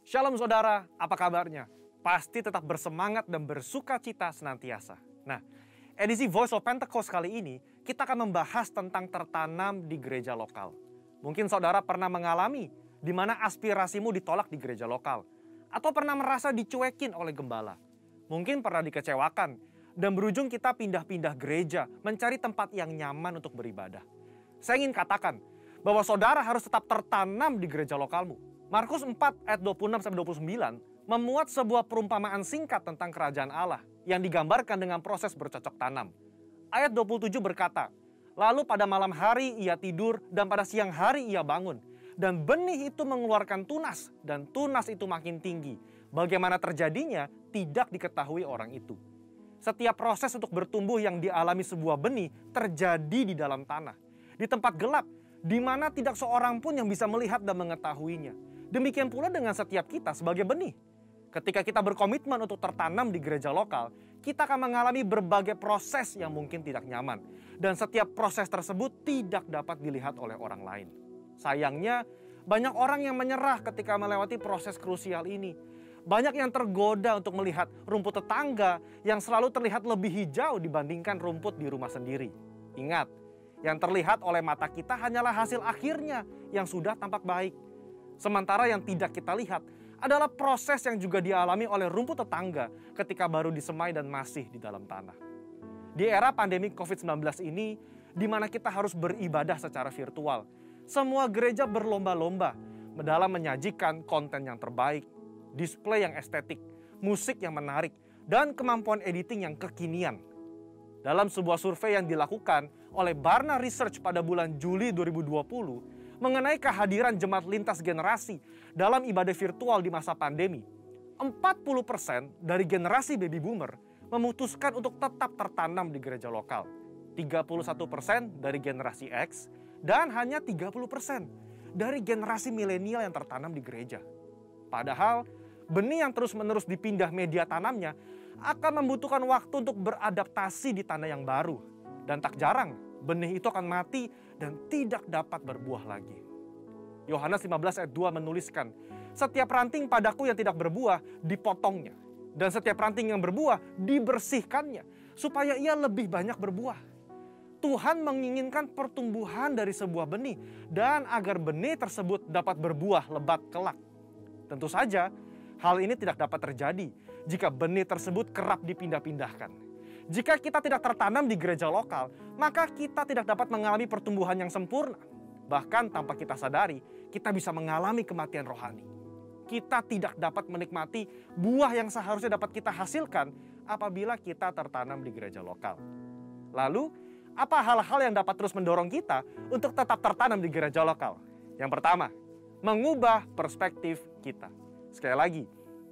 Shalom saudara, apa kabarnya? Pasti tetap bersemangat dan bersuka cita senantiasa. Nah, edisi Voice of Pentecost kali ini, kita akan membahas tentang tertanam di gereja lokal. Mungkin saudara pernah mengalami di mana aspirasimu ditolak di gereja lokal. Atau pernah merasa dicuekin oleh gembala. Mungkin pernah dikecewakan dan berujung kita pindah-pindah gereja mencari tempat yang nyaman untuk beribadah. Saya ingin katakan bahwa saudara harus tetap tertanam di gereja lokalmu. Markus 4 ayat 26-29 memuat sebuah perumpamaan singkat tentang kerajaan Allah yang digambarkan dengan proses bercocok tanam. Ayat 27 berkata, "Lalu pada malam hari ia tidur dan pada siang hari ia bangun. Dan benih itu mengeluarkan tunas dan tunas itu makin tinggi. Bagaimana terjadinya tidak diketahui orang itu." Setiap proses untuk bertumbuh yang dialami sebuah benih terjadi di dalam tanah. Di tempat gelap, di mana tidak seorang pun yang bisa melihat dan mengetahuinya. Demikian pula dengan setiap kita sebagai benih. Ketika kita berkomitmen untuk tertanam di gereja lokal, kita akan mengalami berbagai proses yang mungkin tidak nyaman. Dan setiap proses tersebut tidak dapat dilihat oleh orang lain. Sayangnya, banyak orang yang menyerah ketika melewati proses krusial ini. Banyak yang tergoda untuk melihat rumput tetangga yang selalu terlihat lebih hijau dibandingkan rumput di rumah sendiri. Ingat, yang terlihat oleh mata kita hanyalah hasil akhirnya yang sudah tampak baik. Sementara yang tidak kita lihat adalah proses yang juga dialami oleh rumput tetangga ketika baru disemai dan masih di dalam tanah. Di era pandemi COVID-19 ini, di mana kita harus beribadah secara virtual, semua gereja berlomba-lomba dalam menyajikan konten yang terbaik, display yang estetik, musik yang menarik, dan kemampuan editing yang kekinian. Dalam sebuah survei yang dilakukan oleh Barna Research pada bulan Juli 2020, mengenai kehadiran jemaat lintas generasi dalam ibadah virtual di masa pandemi, 40% dari generasi baby boomer memutuskan untuk tetap tertanam di gereja lokal, 31% dari generasi X, dan hanya 30% dari generasi milenial yang tertanam di gereja. Padahal, benih yang terus-menerus dipindah media tanamnya akan membutuhkan waktu untuk beradaptasi di tanah yang baru. Dan tak jarang, benih itu akan mati dan tidak dapat berbuah lagi. Yohanes 15 ayat 2 menuliskan, "Setiap ranting padaku yang tidak berbuah dipotongnya, dan setiap ranting yang berbuah dibersihkannya, supaya ia lebih banyak berbuah." Tuhan menginginkan pertumbuhan dari sebuah benih, dan agar benih tersebut dapat berbuah lebat kelak. Tentu saja, hal ini tidak dapat terjadi jika benih tersebut kerap dipindah-pindahkan. Jika kita tidak tertanam di gereja lokal, maka kita tidak dapat mengalami pertumbuhan yang sempurna. Bahkan tanpa kita sadari, kita bisa mengalami kematian rohani. Kita tidak dapat menikmati buah yang seharusnya dapat kita hasilkan apabila kita tertanam di gereja lokal. Lalu, apa hal-hal yang dapat terus mendorong kita untuk tetap tertanam di gereja lokal? Yang pertama, mengubah perspektif kita. Sekali lagi,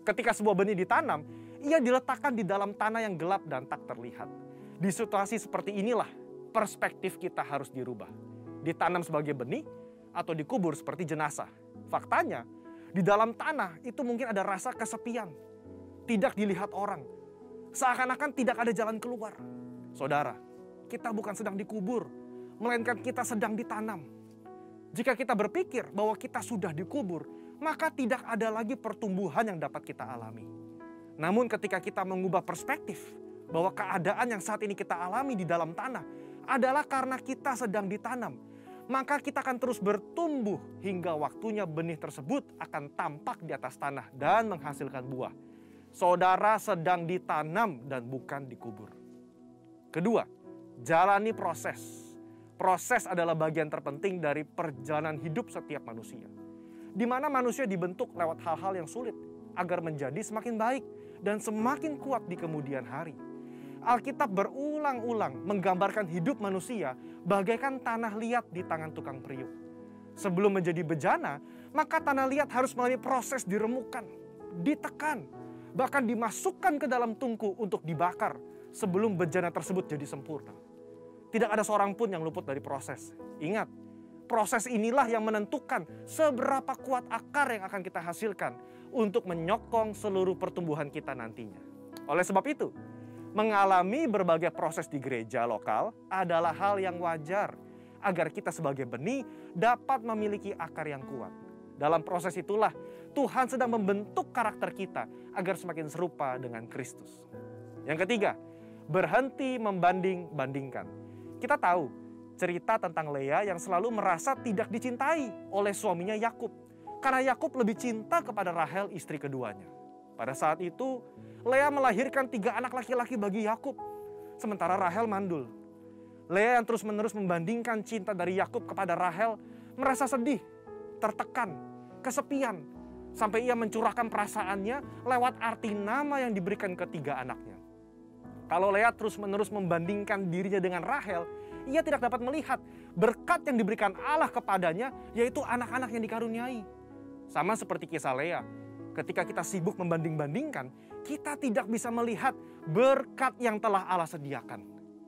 ketika sebuah benih ditanam, ia diletakkan di dalam tanah yang gelap dan tak terlihat. Di situasi seperti inilah, perspektif kita harus dirubah. Ditanam sebagai benih atau dikubur seperti jenazah. Faktanya, di dalam tanah itu mungkin ada rasa kesepian. Tidak dilihat orang. Seakan-akan tidak ada jalan keluar. Saudara, kita bukan sedang dikubur, melainkan kita sedang ditanam. Jika kita berpikir bahwa kita sudah dikubur, maka tidak ada lagi pertumbuhan yang dapat kita alami. Namun ketika kita mengubah perspektif bahwa keadaan yang saat ini kita alami di dalam tanah adalah karena kita sedang ditanam, maka kita akan terus bertumbuh hingga waktunya benih tersebut akan tampak di atas tanah dan menghasilkan buah. Saudara sedang ditanam dan bukan dikubur. Kedua, jalani proses. Proses adalah bagian terpenting dari perjalanan hidup setiap manusia, di mana manusia dibentuk lewat hal-hal yang sulit agar menjadi semakin baik dan semakin kuat di kemudian hari. Alkitab berulang-ulang menggambarkan hidup manusia bagaikan tanah liat di tangan tukang periuk. Sebelum menjadi bejana, maka tanah liat harus melalui proses diremukan, ditekan, bahkan dimasukkan ke dalam tungku untuk dibakar sebelum bejana tersebut jadi sempurna. Tidak ada seorang pun yang luput dari proses. Ingat, proses inilah yang menentukan seberapa kuat akar yang akan kita hasilkan untuk menyokong seluruh pertumbuhan kita nantinya. Oleh sebab itu, mengalami berbagai proses di gereja lokal adalah hal yang wajar agar kita sebagai benih dapat memiliki akar yang kuat. Dalam proses itulah Tuhan sedang membentuk karakter kita agar semakin serupa dengan Kristus. Yang ketiga, berhenti membanding-bandingkan. Kita tahu cerita tentang Lea yang selalu merasa tidak dicintai oleh suaminya Yakub. Karena Yakub lebih cinta kepada Rahel, istri keduanya. Pada saat itu, Lea melahirkan 3 anak laki-laki bagi Yakub, sementara Rahel mandul. Lea yang terus-menerus membandingkan cinta dari Yakub kepada Rahel merasa sedih, tertekan, kesepian, sampai ia mencurahkan perasaannya lewat arti nama yang diberikan ketiga anaknya. Kalau Lea terus-menerus membandingkan dirinya dengan Rahel, ia tidak dapat melihat berkat yang diberikan Allah kepadanya, yaitu anak-anak yang dikaruniai. Sama seperti kisah Lea, ketika kita sibuk membanding-bandingkan, kita tidak bisa melihat berkat yang telah Allah sediakan.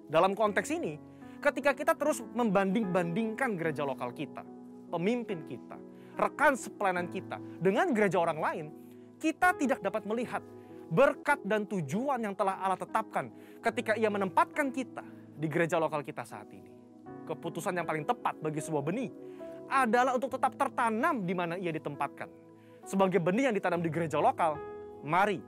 Dalam konteks ini, ketika kita terus membanding-bandingkan gereja lokal kita, pemimpin kita, rekan sepelayanan kita dengan gereja orang lain, kita tidak dapat melihat berkat dan tujuan yang telah Allah tetapkan ketika ia menempatkan kita di gereja lokal kita saat ini. Keputusan yang paling tepat bagi sebuah benih adalah untuk tetap tertanam di mana ia ditempatkan. Sebagai benih yang ditanam di gereja lokal, mari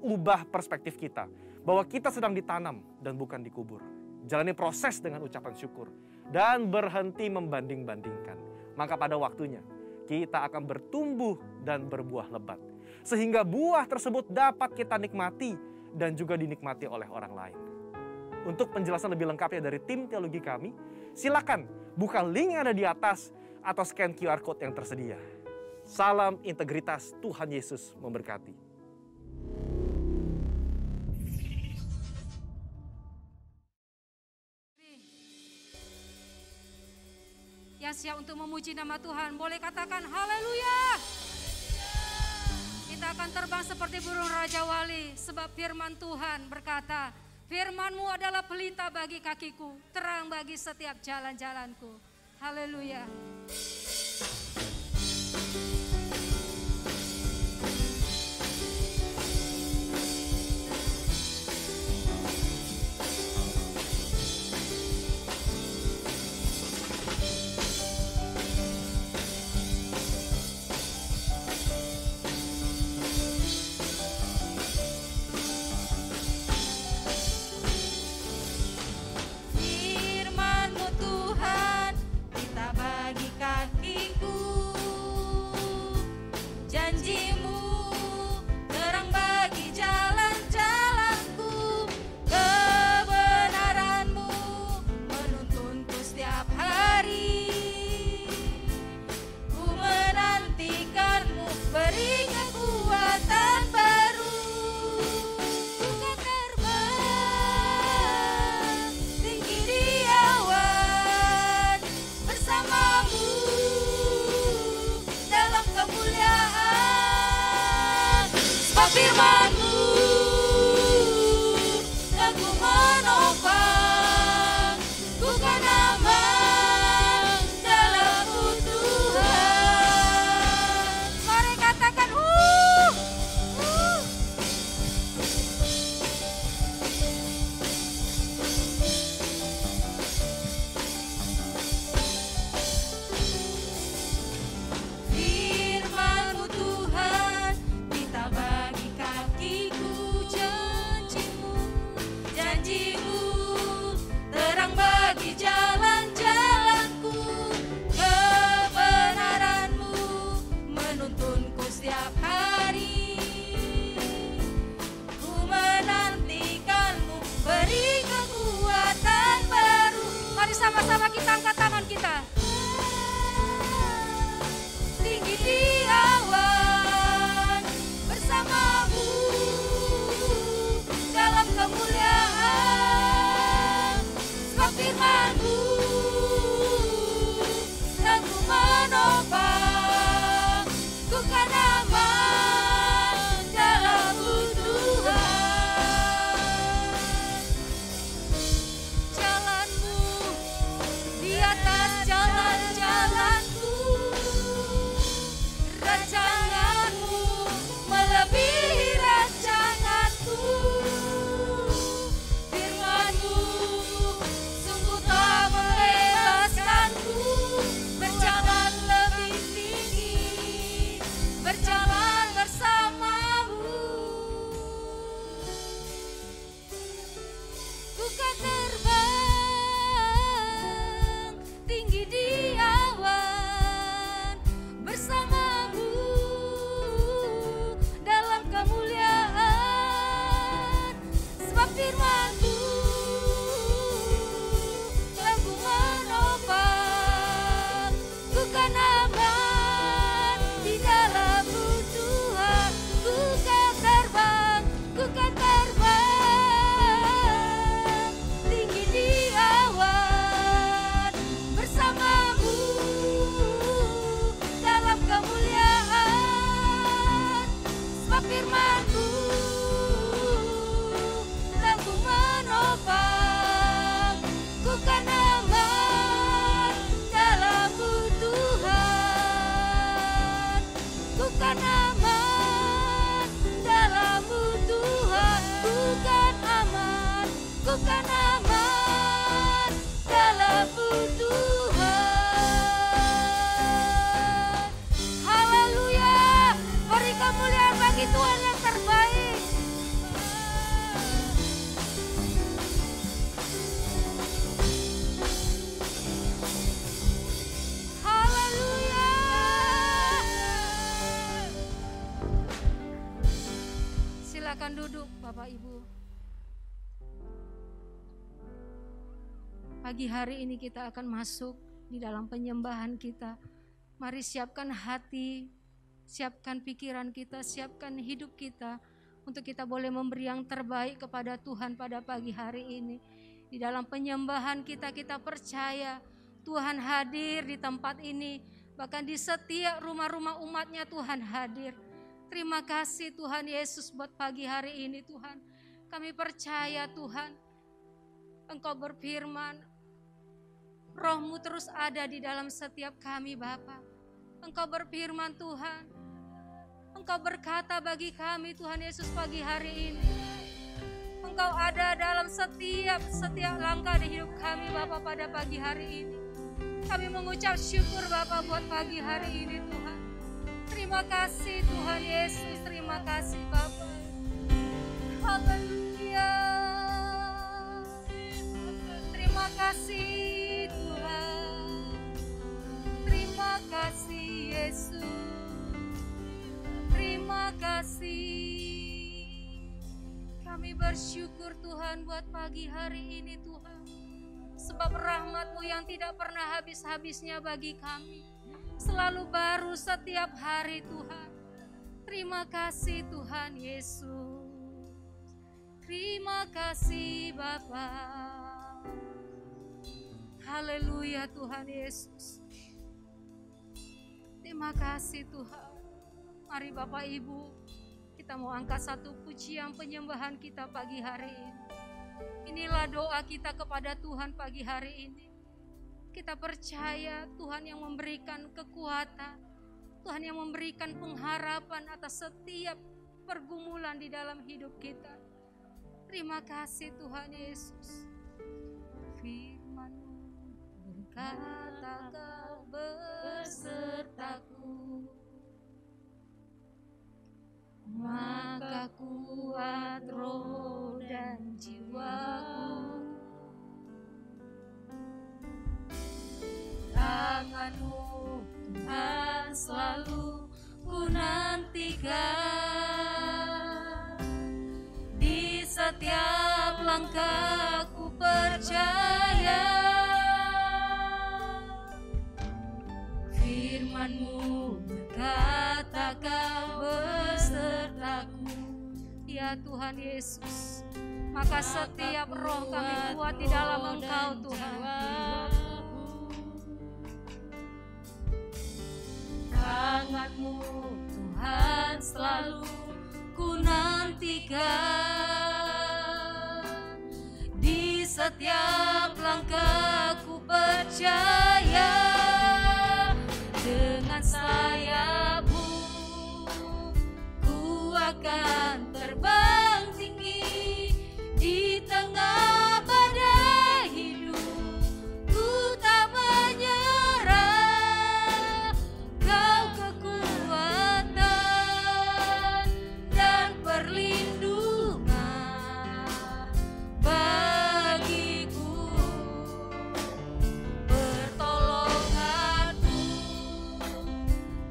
ubah perspektif kita bahwa kita sedang ditanam dan bukan dikubur. Jalani proses dengan ucapan syukur dan berhenti membanding-bandingkan. Maka pada waktunya kita akan bertumbuh dan berbuah lebat. Sehingga buah tersebut dapat kita nikmati dan juga dinikmati oleh orang lain. Untuk penjelasan lebih lengkapnya dari tim teologi kami, silakan buka link yang ada di atas atau scan QR Code yang tersedia. Salam integritas, Tuhan Yesus memberkati. Yang siap untuk memuji nama Tuhan, boleh katakan haleluya. Kita akan terbang seperti burung Raja Wali, sebab firman Tuhan berkata, firman-Mu adalah pelita bagi kakiku, terang bagi setiap jalan-jalanku. Haleluya. Firman-Mu Tuhan, kita bagi kakiku. Janji-Mu terang bagi jalan-jalanku. Kebenaran-Mu menuntunku setiap hari. Ku menantikan-Mu, beri kekuatan baru. Ku kan terbang tinggi di awan bersama-Mu dalam kemuliaan. Sebab firman-Mu lagu menopang, ku kan aman dalam-Mu Tuhan. Mari katakan Firman-Mu Tuhan, kita bagi kakiku. Janji-Mu terang bagi jalan-jalanku. Kebenaran-Mu menuntunku setiap hari. Ku menantikan-Mu, beri kekuatan baru. Mari sama-sama kita angkat tangan kita. Tinggi di awan bersama-Mu dalam kemuliaan. bukan aman dalam-Mu Tuhan. Haleluya. Beri kemuliaan bagi Tuhan yang terbaik. Haleluya. Silakan duduk Bapak Ibu. Pagi hari ini kita akan masuk di dalam penyembahan kita. Mari siapkan hati, siapkan pikiran kita, siapkan hidup kita untuk kita boleh memberi yang terbaik kepada Tuhan pada pagi hari ini. Di dalam penyembahan kita, kita percaya Tuhan hadir di tempat ini. Bahkan di setiap rumah-rumah umatnya Tuhan hadir. Terima kasih Tuhan Yesus buat pagi hari ini Tuhan. Kami percaya Tuhan, Engkau berfirman, Roh-Mu terus ada di dalam setiap kami Bapa. Engkau berfirman Tuhan, Engkau berkata bagi kami Tuhan Yesus pagi hari ini. Engkau ada dalam setiap langkah di hidup kami Bapa pada pagi hari ini. Kami mengucap syukur Bapa buat pagi hari ini Tuhan. Terima kasih Tuhan Yesus, terima kasih Bapa. Haleluya. Terima kasih Tuhan. Terima kasih Yesus. Terima kasih. Kami bersyukur Tuhan buat pagi hari ini Tuhan. Sebab rahmat-Mu yang tidak pernah habis-habisnya bagi kami. Selalu baru setiap hari Tuhan. Terima kasih Tuhan Yesus. Terima kasih Bapa. Haleluya Tuhan Yesus. Terima kasih Tuhan. Mari Bapak Ibu, kita mau angkat satu pujian penyembahan kita pagi hari ini. Inilah doa kita kepada Tuhan pagi hari ini. Kita percaya Tuhan yang memberikan kekuatan, Tuhan yang memberikan pengharapan atas setiap pergumulan di dalam hidup kita. Terima kasih Tuhan Yesus. Firman-Mu berkata Kau besertaku, maka kuat roh dan jiwaku. Tangan-Mu Tuhan selalu ku nantikan. Di setiap langkah ku percaya. Firman-Mu berkata Kau besertaku. Ya Tuhan Yesus, maka setiap roh kami kuat di dalam Engkau Tuhan. Tangan-Mu Tuhan selalu ku nantikan. Di setiap langkah ku percaya. Dengan sayap-Mu ku akan terbang tinggi. Di tengah badai hidup ku tak menyerah. Kau kekuatan dan perlindungan bagiku. Pertolongan-Mu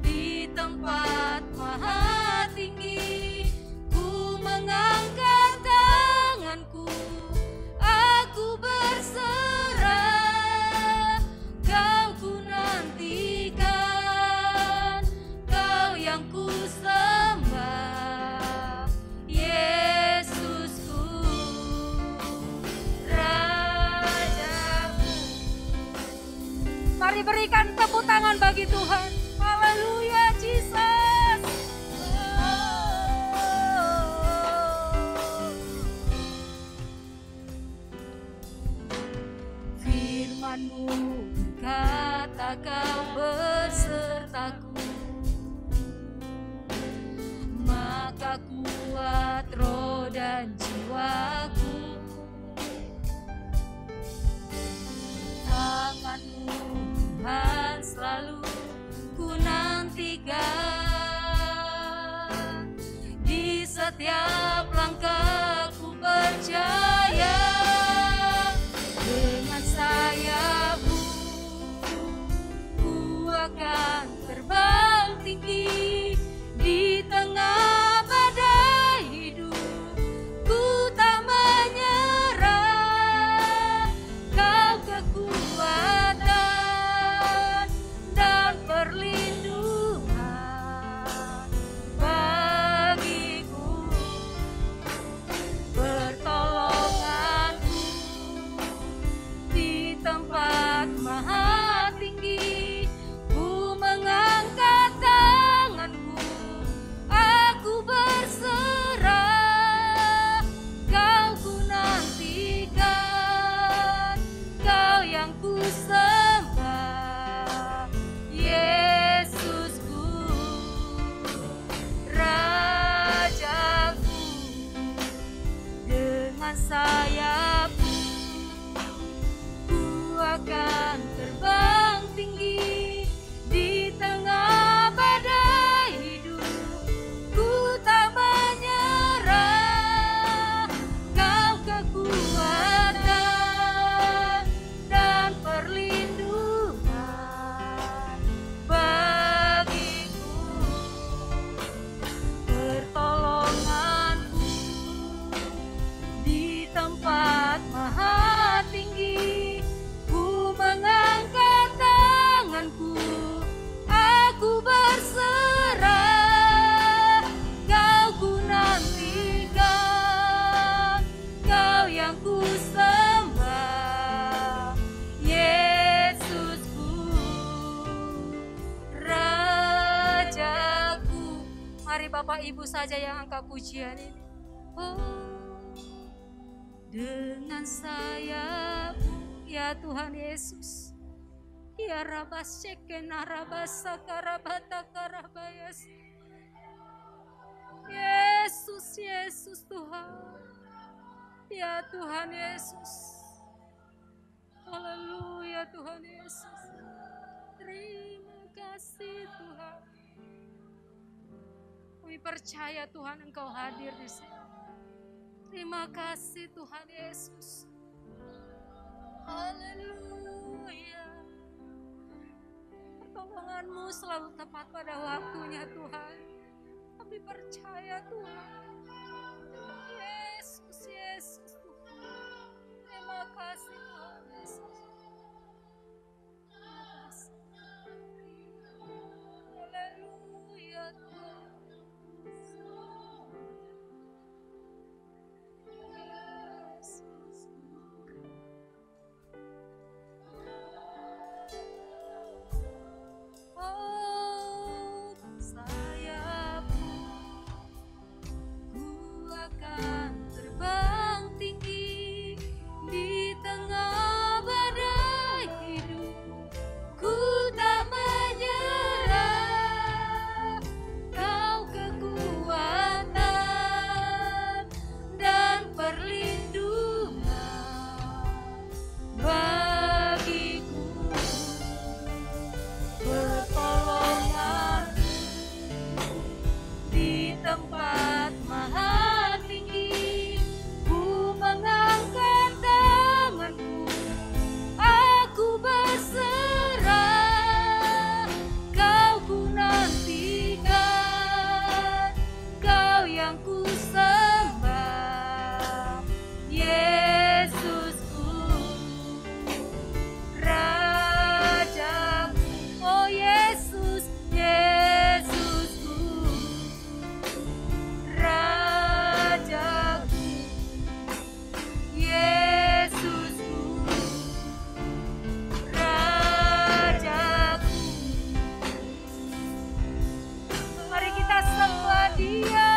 di tempat maha tinggi. Ku mengangkat tanganku, aku berserah. Kau ku nantikan, Kau yang ku sembah. Yesusku, Rajaku. Mari berikan tepuk tangan bagi Tuhan. Haleluya Jesus. Firman-Mu berkata Kau besertaku, maka kuat roh dan jiwaku. nantikan. Di setiap langkahku percaya, dengan sayapmu ku akan terbang tinggi. Di tengah badai hidup ku tak menyerah. Kau kekuatan dan perlindungan bagiku, pertolonganku di tempat maha tinggi. Ku mengangkat tanganku, aku berserah. Kau ku nantikan, Kau yang ku sembah, Yesusku, Rajaku. Dengan sayapmu ku akan terbang tinggi. Di tengah badai hidup ku tak menyerah. Kau kekuatan dan perlindungan bagiku, pertolonganku di tempat maha tinggi. Ku mengangkat tanganku, aku berserah. Kau ku nantikan, Kau yang ku sembah, Yesusku, Rajaku. Mari Bapak Ibu saja yang angkat pujian ini. Oh, dengan sayapmu ya Tuhan Yesus, ya Rabashekena Rabasaka Karabayas. Yesus, Yesus Tuhan, ya Tuhan Yesus. Haleluya Tuhan Yesus. Terima kasih Tuhan. Kami percaya Tuhan Engkau hadir di sini. Terima kasih Tuhan Yesus. Haleluya. Pertolongan-Mu selalu tepat pada waktunya Tuhan. Kami percaya Tuhan. Yesus, Yesus Tuhan. Terima kasih Tuhan Yesus. Terima kasih. Haleluya Tuhan. Oh, sayapmu ku akan terbang tinggi. Di tengah badai hidup ku tak menyerah. Kau kekuatan dan perlindungan bagiku, pertolongan di tempat maha tinggi. Ku mengangkat tanganku, aku berserah. Kau ku nantikan, Kau yang ku sembah, Yesusku, Rajaku. Oh Yesus, Yesusku, Rajaku, Yesusku, Rajaku. Mari kita sembah Dia,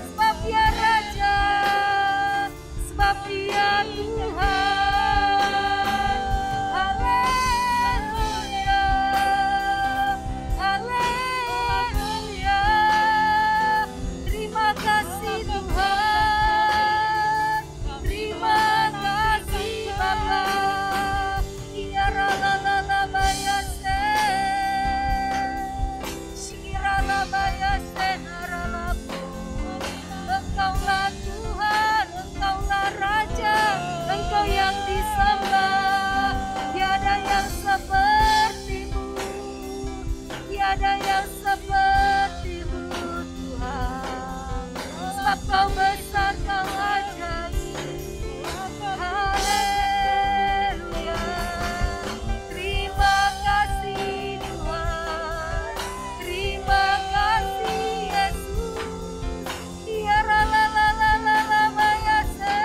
sebab Dia Raja, sebab Dia Tuhan. Haleluya, haleluya. Terima kasih Tuhan, terima kasih Bapa. Ya la la la la bayase. Kau besar, Kau ajaib. Haleluya. Terima kasih Tuhan. Terima kasih Yesus. Ya la la la la la la bayase.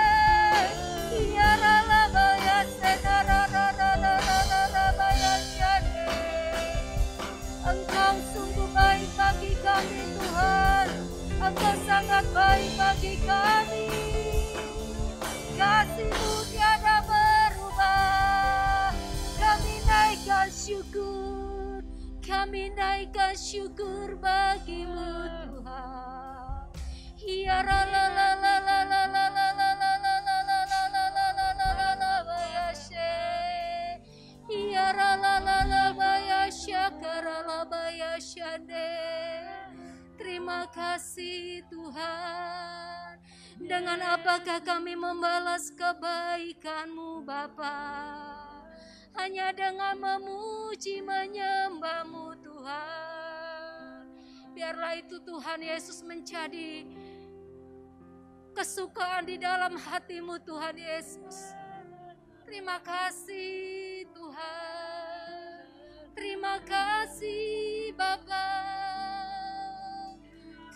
Ya la la bayase na ra ra ra ra ra ra ra bayase. Engkau sungguh baik bagi kami Tuhan. Engkau sangat baik bagi kami. Kasih-Mu tiada berubah. Kami naikkan syukur. Kami naikkan syukur bagi-Mu Tuhan. Ya la la la la la la la la la la la la la la la la la la la bayashe. Ya la la la la bayasha karala bayashande. Terima kasih Tuhan. Dengan apakah kami membalas kebaikan-Mu Bapa? Hanya dengan memuji menyembah-Mu Tuhan. Biarlah itu Tuhan Yesus menjadi kesukaan di dalam hati-Mu Tuhan Yesus. Terima kasih Tuhan. Terima kasih Bapa.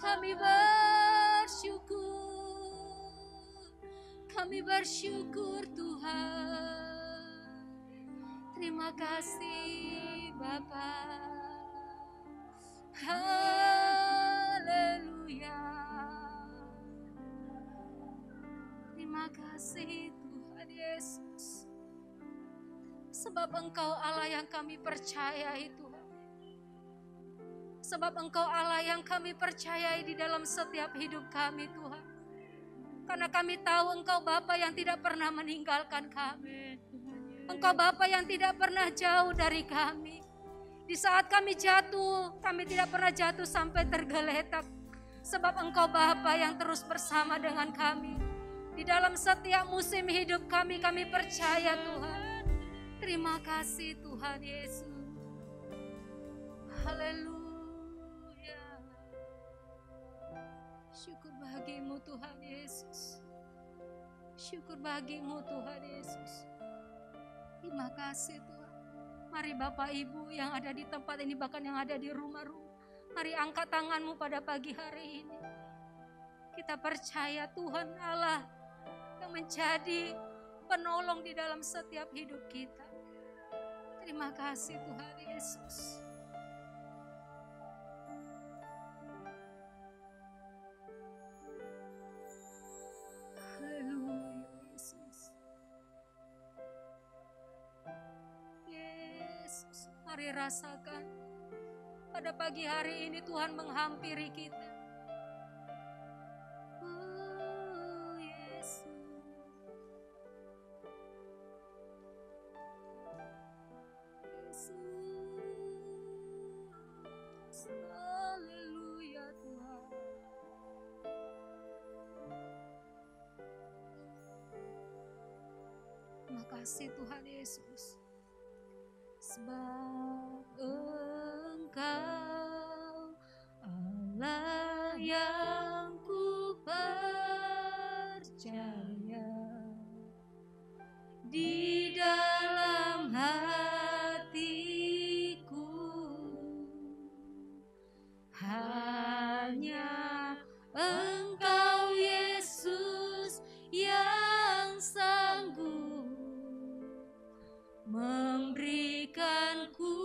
Kami bersyukur. Kami bersyukur Tuhan. Terima kasih Bapa. Haleluya. Terima kasih Tuhan Yesus. Sebab Engkau Allah yang kami percayai Tuhan. Sebab Engkau Allah yang kami percayai di dalam setiap hidup kami Tuhan. Karena kami tahu Engkau Bapa yang tidak pernah meninggalkan kami. Engkau Bapa yang tidak pernah jauh dari kami. Di saat kami jatuh, kami tidak pernah jatuh sampai tergeletak. Sebab Engkau Bapa yang terus bersama dengan kami. Di dalam setiap musim hidup kami percaya Tuhan. Terima kasih Tuhan Yesus. Haleluya. Syukur bagimu Tuhan Yesus. Syukur bagimu Tuhan Yesus. Terima kasih Tuhan. Mari Bapak Ibu yang ada di tempat ini, bahkan yang ada di rumah-rumah, mari angkat tanganmu pada pagi hari ini. Kita percaya Tuhan Allah yang menjadi penolong di dalam setiap hidup kita. Terima kasih Tuhan Yesus. Haleluya Yesus. Yesus, mari rasakan pada pagi hari ini Tuhan menghampiri kita. Oh Yesus. Yesus. Haleluya Tuhan. Terima kasih Tuhan Yesus. Sebab Engkau Allah yang ku percaya, di dalam hatiku hanya Engkau Yesus yang sanggup memberikanku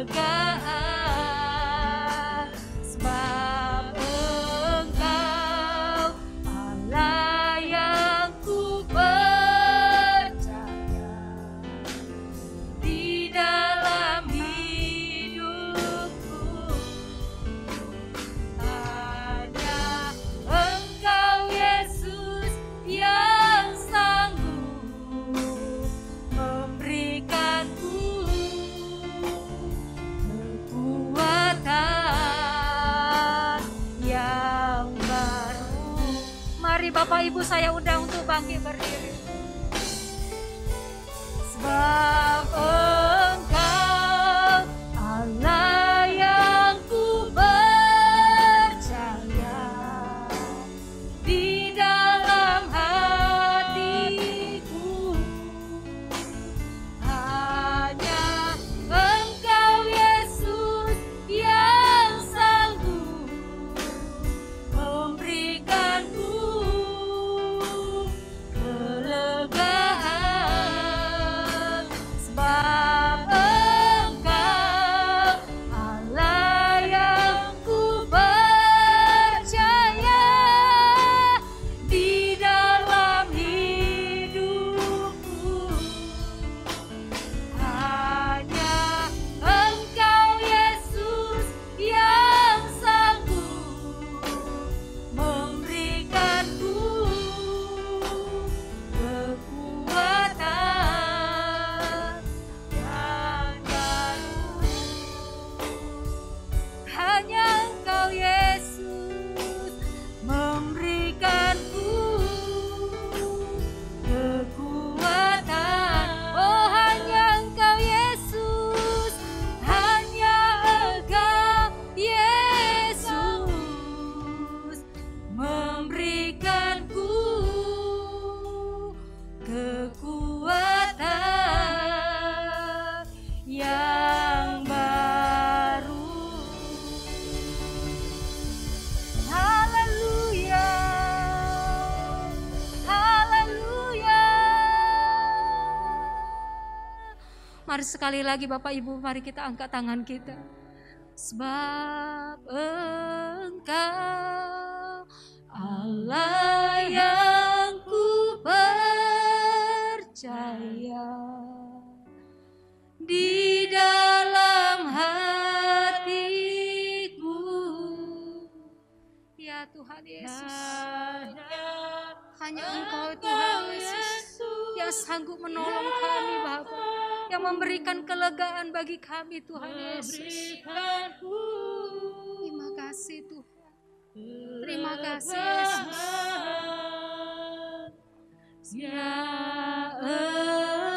kelegaan, sebab Engkau Allah yang ku percaya. Di dalam hidupku hanya Engkau Yesus yang sanggup memberikanku kekuatan yang baru. Mari Bapak Ibu saya undang untuk bangkit berdiri. Sebab Engkau Allah yang ku percaya. Di dalam hatiku hanya Engkau Yesus yang sanggup memberikanku kelegaan, sebab Engkau Allah yang ku percaya. Di dalam hidupku hanya Engkau Yesus yang sanggup memberikanku kekuatan yang baru. Hanya Engkau Yesus memberikanku kekuatan. Oh, hanya Engkau Yesus, hanya Engkau Yesus memberikanku kekuatan yang baru. Haleluya, haleluya. Mari sekali lagi Bapak Ibu, mari kita angkat tangan kita. Sebab Engkau Allah yang ku percaya. Di dalam hatiku, ya Tuhan Yesus, hanya Engkau Tuhan Yesus yang sanggup menolong kami Bapa, yang memberikan kelegaan bagi kami Tuhan Yesus. Terima kasih Tuhan, terima kasih Yesus. Ya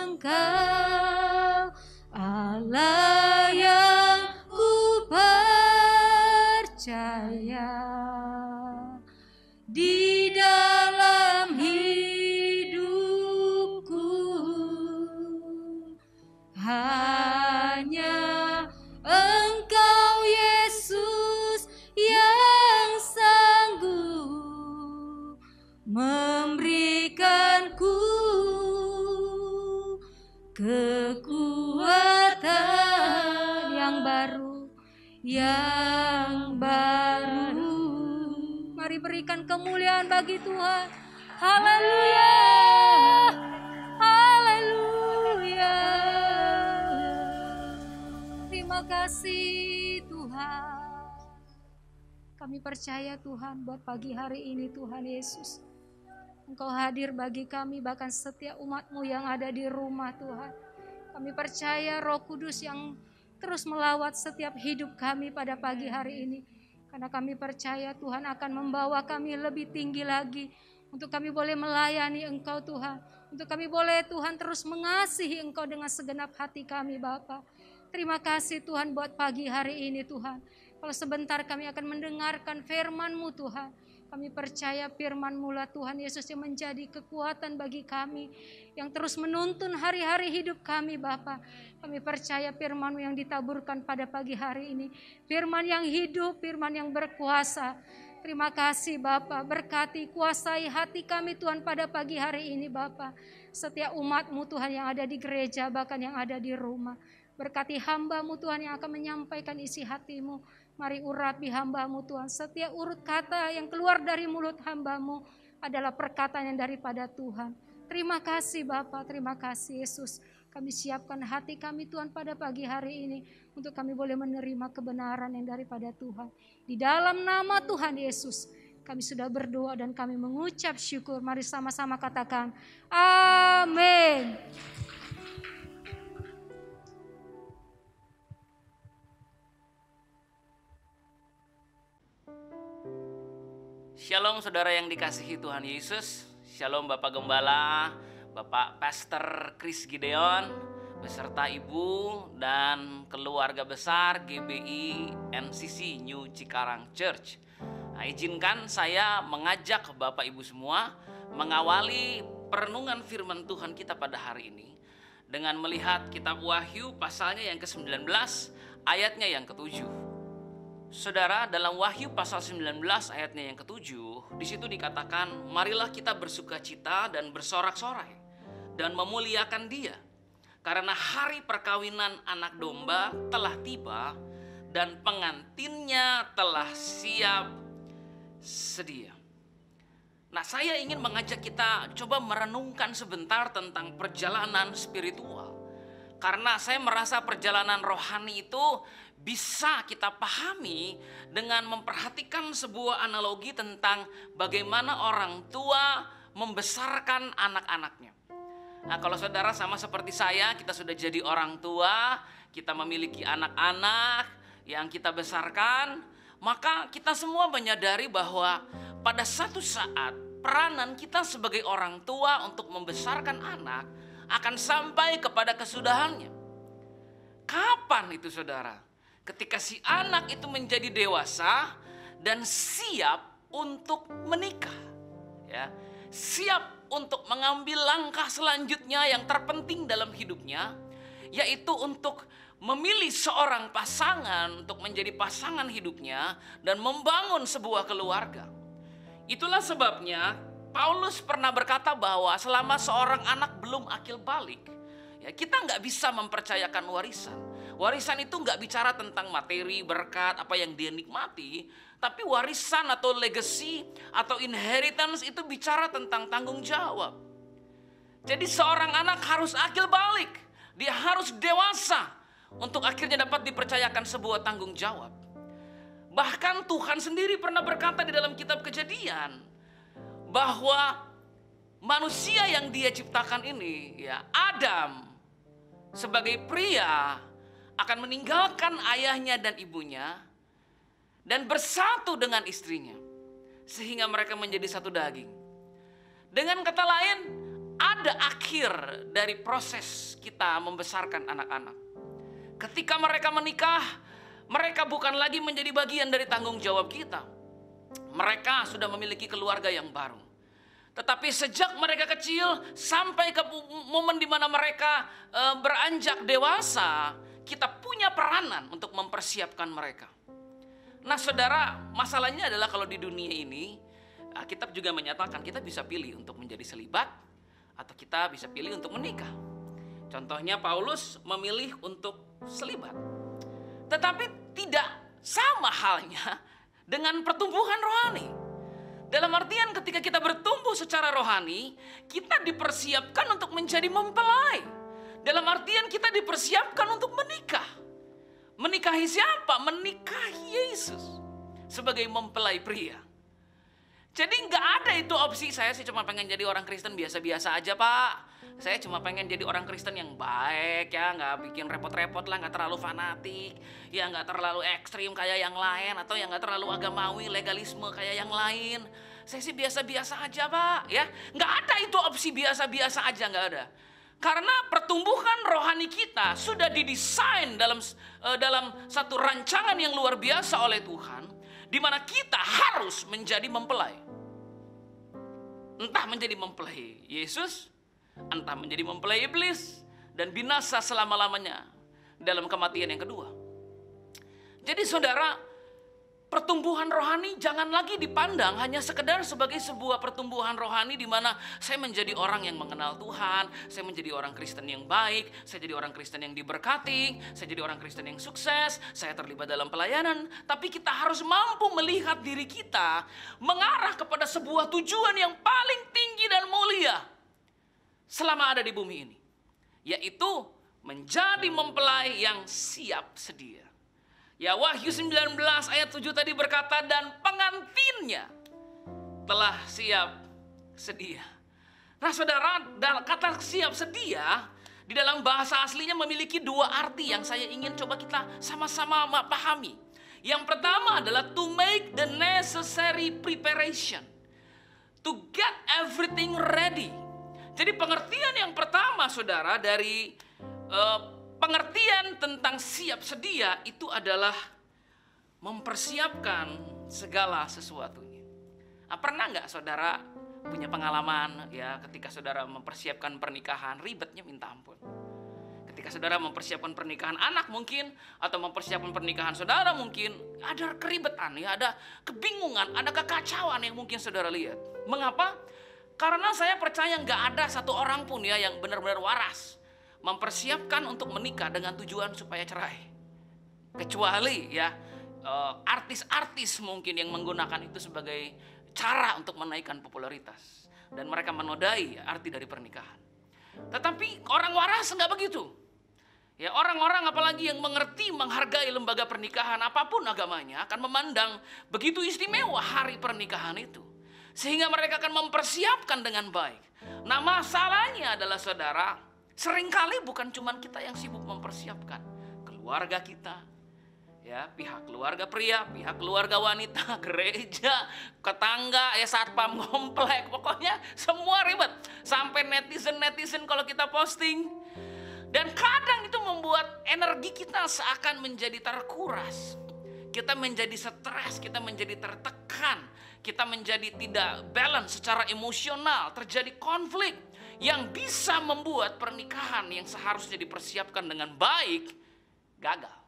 Engkau Allah yang ku percaya. Di dalam hidupku hanya Engkau Yesus yang sanggup memberikanku kekuatan yang baru, yang baru. Mari berikan kemuliaan bagi Tuhan. Haleluya, haleluya. Terima kasih Tuhan. Kami percaya Tuhan buat pagi hari ini Tuhan Yesus, Engkau hadir bagi kami, bahkan setiap umat-Mu yang ada di rumah Tuhan. Kami percaya Roh Kudus yang terus melawat setiap hidup kami pada pagi hari ini. Karena kami percaya Tuhan akan membawa kami lebih tinggi lagi. Untuk kami boleh melayani Engkau Tuhan. Untuk kami boleh Tuhan terus mengasihi Engkau dengan segenap hati kami Bapa. Terima kasih Tuhan buat pagi hari ini Tuhan. Kalau sebentar kami akan mendengarkan firman-Mu Tuhan. Kami percaya firman-Mu lah Tuhan Yesus yang menjadi kekuatan bagi kami, yang terus menuntun hari-hari hidup kami Bapa. Kami percaya firman-Mu yang ditaburkan pada pagi hari ini, firman yang hidup, firman yang berkuasa. Terima kasih Bapa, berkati, kuasai hati kami Tuhan pada pagi hari ini Bapa. Setiap umat-Mu Tuhan yang ada di gereja, bahkan yang ada di rumah. Berkati hamba-Mu Tuhan yang akan menyampaikan isi hati-Mu. Mari urapi hamba-Mu Tuhan. Setiap urut kata yang keluar dari mulut hamba-Mu adalah perkataan yang daripada Tuhan. Terima kasih Bapa, terima kasih Yesus. Kami siapkan hati kami Tuhan pada pagi hari ini untuk kami boleh menerima kebenaran yang daripada Tuhan. Di dalam nama Tuhan Yesus kami sudah berdoa dan kami mengucap syukur. Mari sama-sama katakan amin. Shalom saudara yang dikasihi Tuhan Yesus. Shalom Bapak Gembala, Bapak Pastor Chris Gideon, beserta Ibu dan keluarga besar GBI NCC New Cikarang Church. Nah, izinkan saya mengajak Bapak Ibu semua mengawali perenungan firman Tuhan kita pada hari ini dengan melihat kitab Wahyu pasalnya yang ke-19 ayatnya yang ke-7. Saudara, dalam Wahyu pasal 19 ayatnya yang ke-7, di situ dikatakan, marilah kita bersukacita dan bersorak-sorai dan memuliakan Dia, karena hari perkawinan anak domba telah tiba dan pengantinnya telah siap sedia. Nah, saya ingin mengajak kita coba merenungkan sebentar tentang perjalanan spiritual. Karena saya merasa perjalanan rohani itu bisa kita pahami dengan memperhatikan sebuah analogi tentang bagaimana orang tua membesarkan anak-anaknya. Nah, kalau saudara sama seperti saya, kita sudah jadi orang tua, kita memiliki anak-anak yang kita besarkan, maka kita semua menyadari bahwa pada satu saat peranan kita sebagai orang tua untuk membesarkan anak akan sampai kepada kesudahannya. Kapan itu saudara? Ketika si anak itu menjadi dewasa dan siap untuk menikah, ya, siap untuk mengambil langkah selanjutnya yang terpenting dalam hidupnya, yaitu untuk memilih seorang pasangan untuk menjadi pasangan hidupnya dan membangun sebuah keluarga. Itulah sebabnya Paulus pernah berkata bahwa selama seorang anak belum akil balik, ya, kita nggak bisa mempercayakan warisan. Warisan itu nggak bicara tentang materi, berkat, apa yang dia nikmati. Tapi warisan atau legacy atau inheritance itu bicara tentang tanggung jawab. Jadi seorang anak harus akil balik. Dia harus dewasa untuk akhirnya dapat dipercayakan sebuah tanggung jawab. Bahkan Tuhan sendiri pernah berkata di dalam kitab Kejadian bahwa manusia yang Dia ciptakan ini, ya, Adam sebagai pria akan meninggalkan ayahnya dan ibunya dan bersatu dengan istrinya sehingga mereka menjadi satu daging. Dengan kata lain, ada akhir dari proses kita membesarkan anak-anak. Ketika mereka menikah, mereka bukan lagi menjadi bagian dari tanggung jawab kita. Mereka sudah memiliki keluarga yang baru. Tetapi sejak mereka kecil sampai ke momen di mana mereka beranjak dewasa, kita punya peranan untuk mempersiapkan mereka. Nah saudara, masalahnya adalah kalau di dunia ini, kitab juga menyatakan kita bisa pilih untuk menjadi selibat atau kita bisa pilih untuk menikah. Contohnya Paulus memilih untuk selibat. Tetapi tidak sama halnya dengan pertumbuhan rohani. Dalam artian ketika kita bertumbuh secara rohani, kita dipersiapkan untuk menjadi mempelai. Dalam artian kita dipersiapkan untuk menikah. Menikahi siapa? Menikahi Yesus sebagai mempelai pria. Jadi nggak ada itu opsi, saya sih cuma pengen jadi orang Kristen biasa-biasa aja Pak. Saya cuma pengen jadi orang Kristen yang baik ya, nggak bikin repot-repot lah, nggak terlalu fanatik, ya nggak terlalu ekstrim kayak yang lain, atau yang nggak terlalu agamawi, legalisme kayak yang lain. Saya sih biasa-biasa aja Pak, ya nggak ada itu opsi biasa-biasa aja, nggak ada. Karena pertumbuhan rohani kita sudah didesain dalam satu rancangan yang luar biasa oleh Tuhan, di mana kita harus menjadi mempelai. Entah menjadi mempelai Yesus, entah menjadi mempelai iblis, dan binasa selama-lamanya dalam kematian yang kedua. Jadi saudara, pertumbuhan rohani jangan lagi dipandang hanya sekedar sebagai sebuah pertumbuhan rohani di mana saya menjadi orang yang mengenal Tuhan, saya menjadi orang Kristen yang baik, saya jadi orang Kristen yang diberkati, saya jadi orang Kristen yang sukses, saya terlibat dalam pelayanan. Tapi kita harus mampu melihat diri kita mengarah kepada sebuah tujuan yang paling tinggi dan mulia selama ada di bumi ini, yaitu menjadi mempelai yang siap sedia. Ya, Wahyu 19 ayat 7 tadi berkata, dan pengantinnya telah siap sedia. Nah saudara, kata siap sedia di dalam bahasa aslinya memiliki dua arti yang saya ingin coba kita sama-sama pahami. Yang pertama adalah to make the necessary preparation, to get everything ready. Jadi pengertian yang pertama saudara dari pengertian tentang siap sedia itu adalah mempersiapkan segala sesuatunya. Nah, pernah nggak saudara punya pengalaman ya ketika saudara mempersiapkan pernikahan ribetnya minta ampun. Ketika saudara mempersiapkan pernikahan anak mungkin atau mempersiapkan pernikahan saudara mungkin ada keribetan ya, ada kebingungan, ada kekacauan yang mungkin saudara lihat. Mengapa? Karena saya percaya nggak ada satu orang pun ya yang benar-benar waras mempersiapkan untuk menikah dengan tujuan supaya cerai. Kecuali ya artis-artis mungkin yang menggunakan itu sebagai cara untuk menaikkan popularitas. Dan mereka menodai arti dari pernikahan. Tetapi orang waras enggak begitu. Ya, orang-orang apalagi yang mengerti, menghargai lembaga pernikahan apapun agamanya akan memandang begitu istimewa hari pernikahan itu. Sehingga mereka akan mempersiapkan dengan baik. Nah masalahnya adalah saudara, seringkali bukan cuma kita yang sibuk mempersiapkan, keluarga kita, ya pihak keluarga pria, pihak keluarga wanita, gereja, tetangga, ya satpam komplek, pokoknya semua ribet. Sampai netizen kalau kita posting. Dan kadang itu membuat energi kita seakan menjadi terkuras. Kita menjadi stres, kita menjadi tertekan, kita menjadi tidak balance secara emosional, terjadi konflik yang bisa membuat pernikahan yang seharusnya dipersiapkan dengan baik gagal.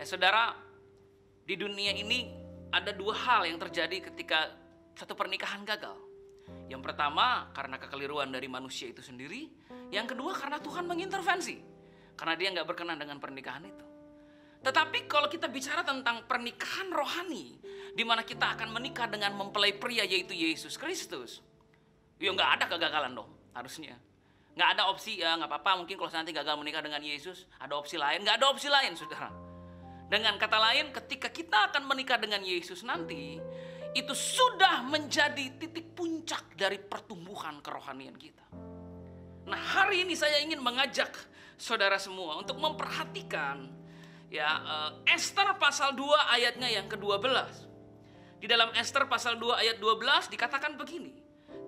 Saudara, di dunia ini ada dua hal yang terjadi ketika satu pernikahan gagal. Yang pertama karena kekeliruan dari manusia itu sendiri. Yang kedua karena Tuhan mengintervensi, karena dia nggak berkenan dengan pernikahan itu. Tetapi kalau kita bicara tentang pernikahan rohani, di mana kita akan menikah dengan mempelai pria yaitu Yesus Kristus, ya nggak ada kegagalan dong harusnya. Nggak ada opsi ya nggak apa-apa mungkin kalau nanti gagal menikah dengan Yesus ada opsi lain. Nggak ada opsi lain saudara. Dengan kata lain ketika kita akan menikah dengan Yesus nanti, itu sudah menjadi titik puncak dari pertumbuhan kerohanian kita. Nah hari ini saya ingin mengajak saudara semua untuk memperhatikan ya Ester pasal 2 ayatnya yang ke-12. Di dalam Ester pasal 2 ayat 12 dikatakan begini.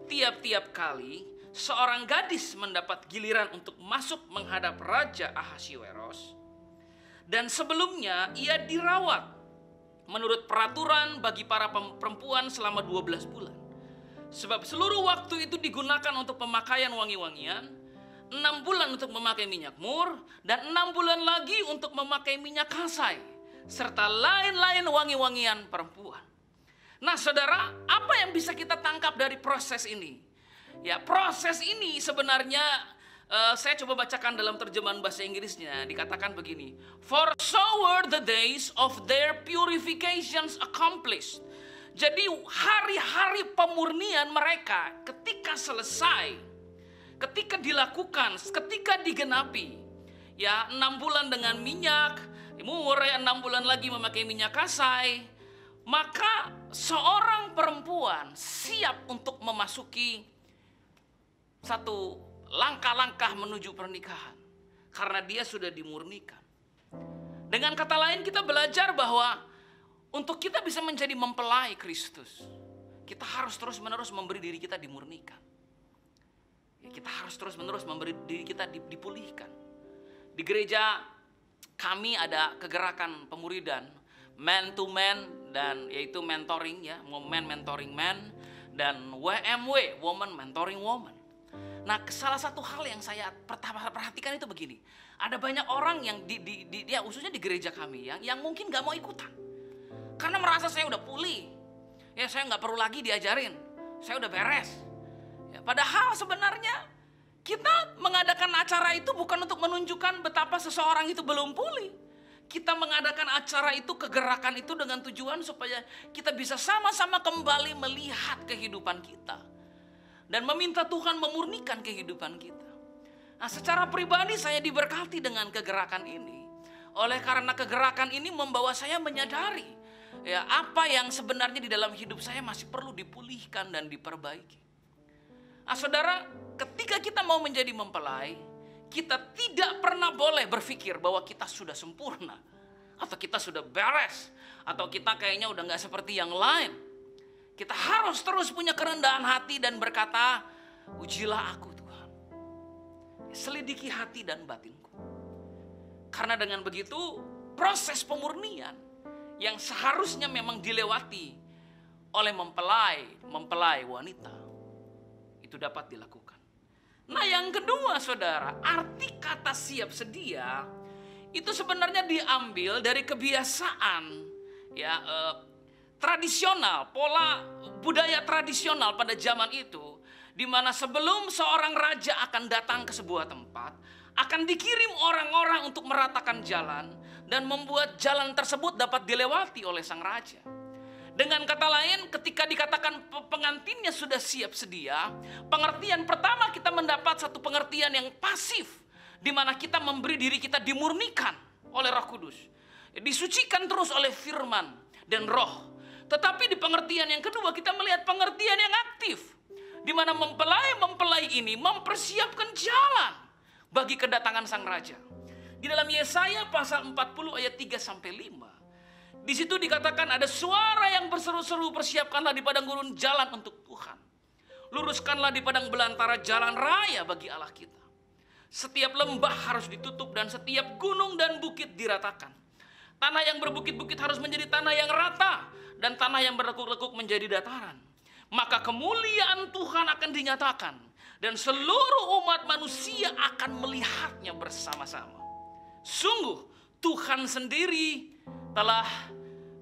Tiap-tiap kali seorang gadis mendapat giliran untuk masuk menghadap Raja Ahasiweros, dan sebelumnya ia dirawat menurut peraturan bagi para perempuan selama 12 bulan. Sebab seluruh waktu itu digunakan untuk pemakaian wangi-wangian, 6 bulan untuk memakai minyak mur, dan 6 bulan lagi untuk memakai minyak kasai, serta lain-lain wangi-wangian perempuan. Nah saudara, apa yang bisa kita tangkap dari proses ini? Ya proses ini sebenarnya saya coba bacakan dalam terjemahan bahasa Inggrisnya. Dikatakan begini. For so were the days of their purifications accomplished. Jadi hari-hari pemurnian mereka ketika selesai, ketika dilakukan, ketika digenapi. Ya 6 bulan dengan minyak mur, 6 bulan lagi memakai minyak kasai. Maka seorang perempuan siap untuk memasuki satu langkah-langkah menuju pernikahan. Karena dia sudah dimurnikan. Dengan kata lain kita belajar bahwa untuk kita bisa menjadi mempelai Kristus, kita harus terus-menerus memberi diri kita dimurnikan. Ya, kita harus terus-menerus memberi diri kita dipulihkan. Di gereja kami ada kegerakan pemuridan man to man, dan yaitu mentoring ya, man mentoring man, dan WMW, woman mentoring woman. Nah salah satu hal yang saya perhatikan itu begini, ada banyak orang yang khususnya di gereja kami yang mungkin gak mau ikutan. Karena merasa saya udah pulih. Ya saya nggak perlu lagi diajarin. Saya udah beres. Ya, padahal sebenarnya kita mengadakan acara itu bukan untuk menunjukkan betapa seseorang itu belum pulih. Kita mengadakan acara itu, kegerakan itu dengan tujuan supaya kita bisa sama-sama kembali melihat kehidupan kita. Dan meminta Tuhan memurnikan kehidupan kita. Nah, secara pribadi saya diberkati dengan kegerakan ini. Oleh karena kegerakan ini membawa saya menyadari ya apa yang sebenarnya di dalam hidup saya masih perlu dipulihkan dan diperbaiki. Nah, saudara, ketika kita mau menjadi mempelai, kita tidak pernah boleh berpikir bahwa kita sudah sempurna, atau kita sudah beres, atau kita kayaknya udah gak seperti yang lain. Kita harus terus punya kerendahan hati dan berkata, ujilah aku Tuhan, selidiki hati dan batinku. Karena dengan begitu proses pemurnian yang seharusnya memang dilewati oleh mempelai wanita itu dapat dilakukan. Nah, yang kedua, saudara, arti kata siap sedia itu sebenarnya diambil dari kebiasaan ya tradisional, pola budaya tradisional pada zaman itu, di mana sebelum seorang raja akan datang ke sebuah tempat, akan dikirim orang-orang untuk meratakan jalan dan membuat jalan tersebut dapat dilewati oleh sang raja. Dengan kata lain, ketika dikatakan pengantinnya sudah siap sedia, pengertian pertama kita mendapat satu pengertian yang pasif, di mana kita memberi diri kita dimurnikan oleh Roh Kudus, disucikan terus oleh firman dan roh. Tetapi di pengertian yang kedua kita melihat pengertian yang aktif, di mana mempelai ini mempersiapkan jalan bagi kedatangan sang raja. Di dalam Yesaya pasal 40 ayat 3 sampai 5. Di situ dikatakan ada suara yang berseru-seru, persiapkanlah di padang gurun jalan untuk Tuhan. Luruskanlah di padang belantara jalan raya bagi Allah kita. Setiap lembah harus ditutup dan setiap gunung dan bukit diratakan. Tanah yang berbukit-bukit harus menjadi tanah yang rata dan tanah yang berlekuk-lekuk menjadi dataran. Maka kemuliaan Tuhan akan dinyatakan dan seluruh umat manusia akan melihatnya bersama-sama. Sungguh Tuhan sendiri telah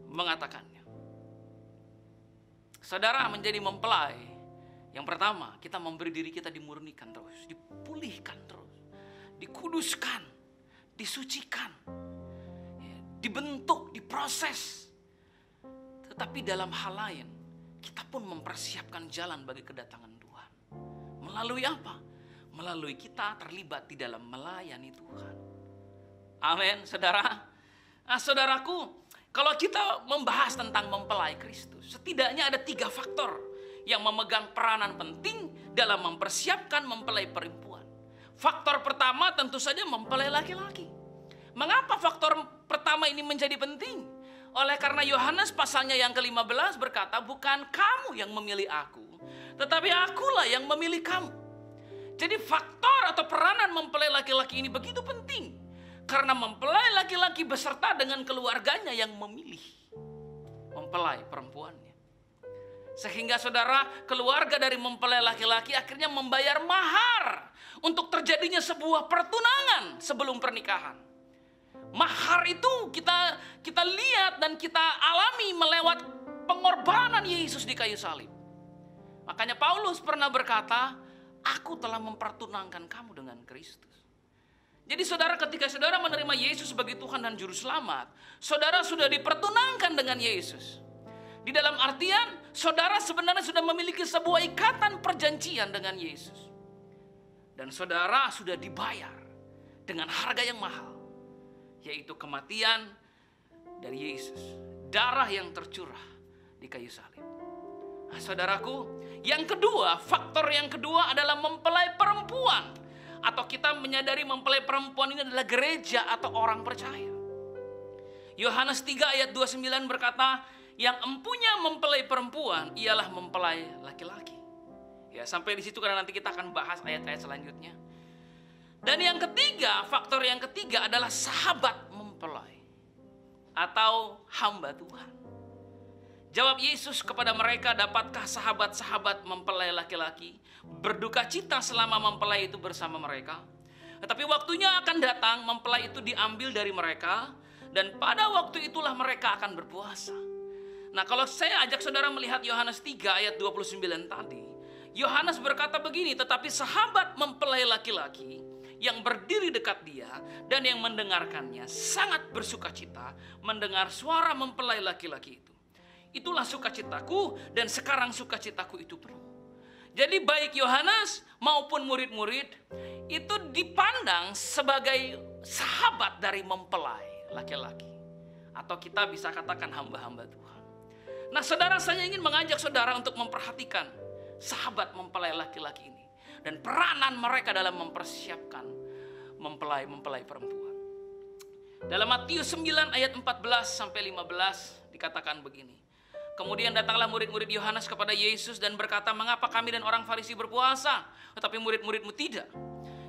mengatakannya. Saudara, menjadi mempelai, yang pertama kita memberi diri kita dimurnikan terus, dipulihkan terus, dikuduskan, disucikan, dibentuk, diproses. Tetapi dalam hal lain, kita pun mempersiapkan jalan bagi kedatangan Tuhan. Melalui apa? Melalui kita terlibat di dalam melayani Tuhan. Amin, saudara. Nah, saudaraku, kalau kita membahas tentang mempelai Kristus, setidaknya ada 3 faktor yang memegang peranan penting dalam mempersiapkan mempelai perempuan. Faktor pertama tentu saja mempelai laki-laki. Mengapa faktor pertama ini menjadi penting? Oleh karena Yohanes pasalnya yang ke-15 berkata, bukan kamu yang memilih aku, tetapi akulah yang memilih kamu. Jadi faktor atau peranan mempelai laki-laki ini begitu penting. Karena mempelai laki-laki beserta dengan keluarganya yang memilih mempelai perempuannya. Sehingga saudara, keluarga dari mempelai laki-laki akhirnya membayar mahar untuk terjadinya sebuah pertunangan sebelum pernikahan. Mahar itu kita lihat dan kita alami melewat pengorbanan Yesus di kayu salib. Makanya Paulus pernah berkata, aku telah mempertunangkan kamu dengan Kristus. Jadi saudara, ketika saudara menerima Yesus sebagai Tuhan dan Juru Selamat, saudara sudah dipertunangkan dengan Yesus. Di dalam artian, saudara sebenarnya sudah memiliki sebuah ikatan perjanjian dengan Yesus. Dan saudara sudah dibayar dengan harga yang mahal, yaitu kematian dari Yesus, darah yang tercurah di kayu salib. Nah, saudaraku, yang kedua, faktor yang kedua adalah mempelai perempuan. Atau kita menyadari mempelai perempuan ini adalah gereja atau orang percaya. Yohanes 3 ayat 29 berkata, yang empunya mempelai perempuan ialah mempelai laki-laki. Ya, sampai di situ karena nanti kita akan bahas ayat-ayat selanjutnya. Dan yang ketiga, faktor yang ketiga adalah sahabat mempelai atau hamba Tuhan. Jawab Yesus kepada mereka, dapatkah sahabat-sahabat mempelai laki-laki berduka cita selama mempelai itu bersama mereka? Tetapi waktunya akan datang, mempelai itu diambil dari mereka, dan pada waktu itulah mereka akan berpuasa. Nah, kalau saya ajak saudara melihat Yohanes 3 ayat 29 tadi, Yohanes berkata begini, tetapi sahabat mempelai laki-laki yang berdiri dekat dia dan yang mendengarkannya sangat bersukacita mendengar suara mempelai laki-laki itu. Itulah sukacitaku dan sekarang sukacitaku itu penuh. Jadi baik Yohanes maupun murid-murid itu dipandang sebagai sahabat dari mempelai laki-laki. Atau kita bisa katakan hamba-hamba Tuhan. Nah, saudara, saya ingin mengajak saudara untuk memperhatikan sahabat mempelai laki-laki ini dan peranan mereka dalam mempersiapkan mempelai perempuan. Dalam Matius 9 ayat 14 sampai 15 dikatakan begini. Kemudian datanglah murid-murid Yohanes kepada Yesus dan berkata, "Mengapa kami dan orang Farisi berpuasa, tetapi murid-muridmu tidak?"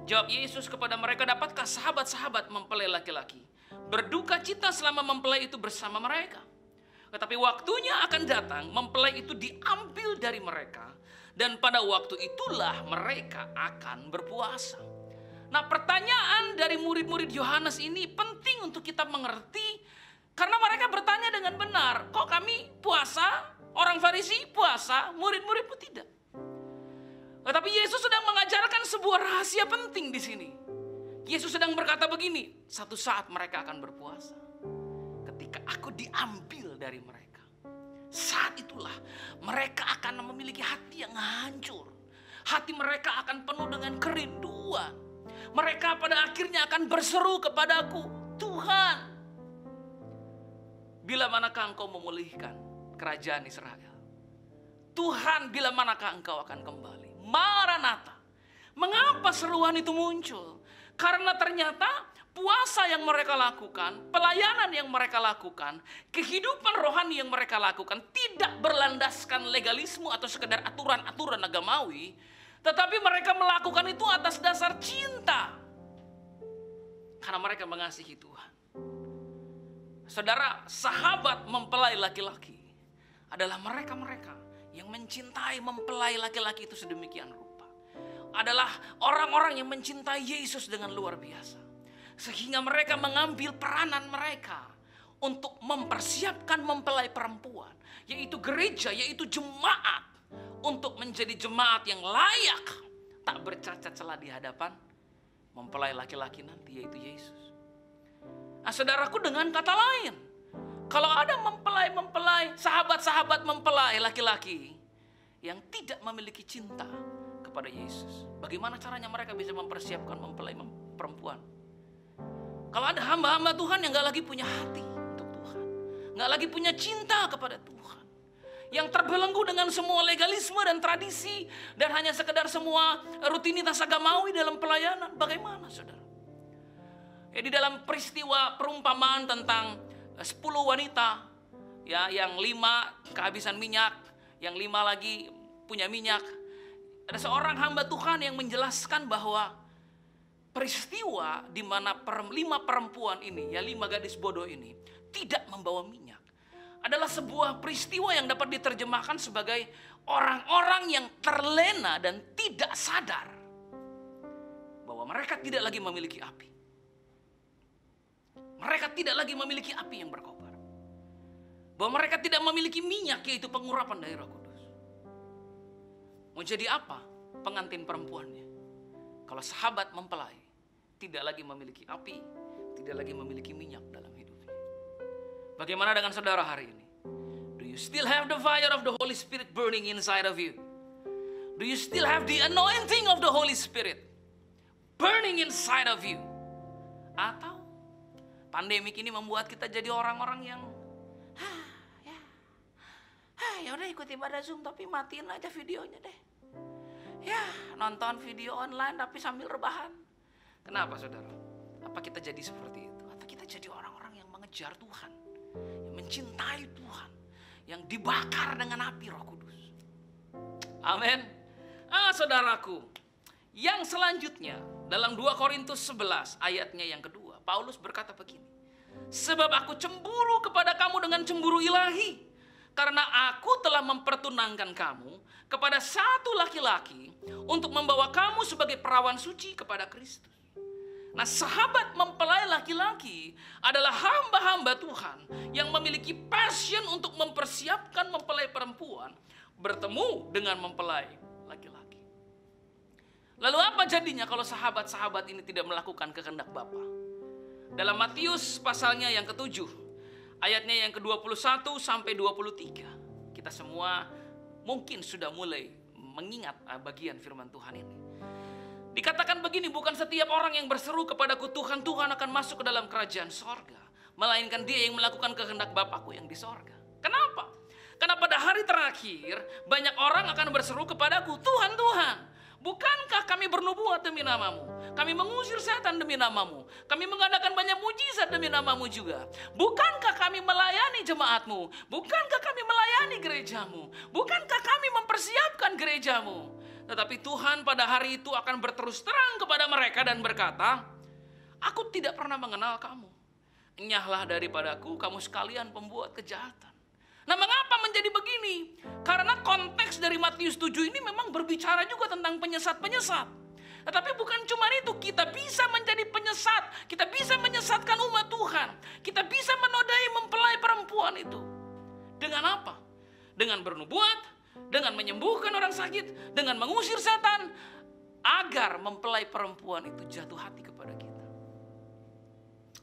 Jawab Yesus kepada mereka, "Dapatkah sahabat-sahabat mempelai laki-laki berduka cita selama mempelai itu bersama mereka? Tetapi waktunya akan datang, mempelai itu diambil dari mereka, dan pada waktu itulah mereka akan berpuasa." Nah, pertanyaan dari murid-murid Yohanes ini penting untuk kita mengerti, karena mereka bertanya dengan benar, kok kami puasa, orang Farisi puasa, murid-muridmu tidak? Tetapi Yesus sedang mengajarkan sebuah rahasia penting di sini. Yesus sedang berkata begini, satu saat mereka akan berpuasa. Ketika aku diambil dari mereka, saat itulah mereka akan memiliki hati yang hancur. Hati mereka akan penuh dengan kerinduan. Mereka pada akhirnya akan berseru kepadaku, "Tuhan, bila manakah engkau memulihkan kerajaan Israel? Tuhan, bila manakah engkau akan kembali? Maranatha." Mengapa seruan itu muncul? Karena ternyata puasa yang mereka lakukan, pelayanan yang mereka lakukan, kehidupan rohani yang mereka lakukan tidak berlandaskan legalisme atau sekedar aturan-aturan agamawi, tetapi mereka melakukan itu atas dasar cinta. Karena mereka mengasihi Tuhan. Saudara, sahabat mempelai laki-laki adalah mereka-mereka yang mencintai mempelai laki-laki itu sedemikian rupa. Adalah orang-orang yang mencintai Yesus dengan luar biasa. Sehingga mereka mengambil peranan mereka untuk mempersiapkan mempelai perempuan, yaitu gereja, yaitu jemaat, untuk menjadi jemaat yang layak, tak bercacat celah di hadapan mempelai laki-laki nanti, yaitu Yesus. Nah, saudaraku, dengan kata lain, kalau ada mempelai, sahabat-sahabat mempelai laki-laki yang tidak memiliki cinta kepada Yesus, bagaimana caranya mereka bisa mempersiapkan mempelai perempuan? Kalau ada hamba-hamba Tuhan yang gak lagi punya hati untuk Tuhan, gak lagi punya cinta kepada Tuhan, yang terbelenggu dengan semua legalisme dan tradisi, dan hanya sekedar semua rutinitas agamawi dalam pelayanan, bagaimana saudara? Di dalam peristiwa perumpamaan tentang 10 wanita, ya, yang 5 kehabisan minyak, yang 5 lagi punya minyak, ada seorang hamba Tuhan yang menjelaskan bahwa peristiwa di mana 5 perempuan ini, ya 5 gadis bodoh ini, tidak membawa minyak, adalah sebuah peristiwa yang dapat diterjemahkan sebagai orang-orang yang terlena dan tidak sadar bahwa mereka tidak lagi memiliki api. Mereka tidak lagi memiliki api yang berkobar. Bahwa mereka tidak memiliki minyak, yaitu pengurapan dari Roh Kudus. Mau jadi apa pengantin perempuannya kalau sahabat mempelai tidak lagi memiliki api, tidak lagi memiliki minyak dalam hidupnya? Bagaimana dengan saudara hari ini? Do you still have the fire of the Holy Spirit burning inside of you? Do you still have the anointing of the Holy Spirit burning inside of you? Atau pandemik ini membuat kita jadi orang-orang yang ya udah ikut ibadah Zoom tapi matiin aja videonya deh. Ya, nonton video online tapi sambil rebahan. Kenapa saudara? Apa kita jadi seperti itu? Atau kita jadi orang-orang yang mengejar Tuhan, yang mencintai Tuhan, yang dibakar dengan api Roh Kudus? Amin. Saudaraku, yang selanjutnya dalam 2 Korintus 11 ayatnya yang kedua, Paulus berkata begini, "Sebab aku cemburu kepada kamu dengan cemburu ilahi, karena aku telah mempertunangkan kamu kepada satu laki-laki untuk membawa kamu sebagai perawan suci kepada Kristus." Nah, sahabat mempelai laki-laki adalah hamba-hamba Tuhan yang yang memiliki passion untuk mempersiapkan mempelai perempuan bertemu dengan mempelai laki-laki. Lalu apa jadinya kalau sahabat-sahabat ini tidak melakukan kehendak Bapa? Dalam Matius pasalnya yang ke-7, ayatnya yang ke-21 sampai 23. Kita semua mungkin sudah mulai mengingat bagian firman Tuhan ini. Dikatakan begini, bukan setiap orang yang berseru kepadaku Tuhan, Tuhan akan masuk ke dalam kerajaan sorga, melainkan dia yang melakukan kehendak Bapakku yang di sorga. Kenapa? Karena pada hari terakhir banyak orang akan berseru kepadaku, Tuhan, Tuhan, bukankah kami bernubuat demi namamu? Kami mengusir setan demi namamu. Kami mengadakan banyak mujizat demi namamu juga. Bukankah kami melayani jemaatmu? Bukankah kami melayani gerejamu? Bukankah kami mempersiapkan gerejamu? Tetapi Tuhan pada hari itu akan berterus terang kepada mereka dan berkata, aku tidak pernah mengenal kamu. Enyahlah daripadaku, kamu sekalian pembuat kejahatan. Nah, mengapa menjadi begini? Karena konteks dari Matius 7 ini memang berbicara juga tentang penyesat-penyesat. Tetapi bukan cuma itu, kita bisa menjadi penyesat. Kita bisa menyesatkan umat Tuhan. Kita bisa menodai mempelai perempuan itu. Dengan apa? Dengan bernubuat, dengan menyembuhkan orang sakit, dengan mengusir setan, agar mempelai perempuan itu jatuh hati kepada kita.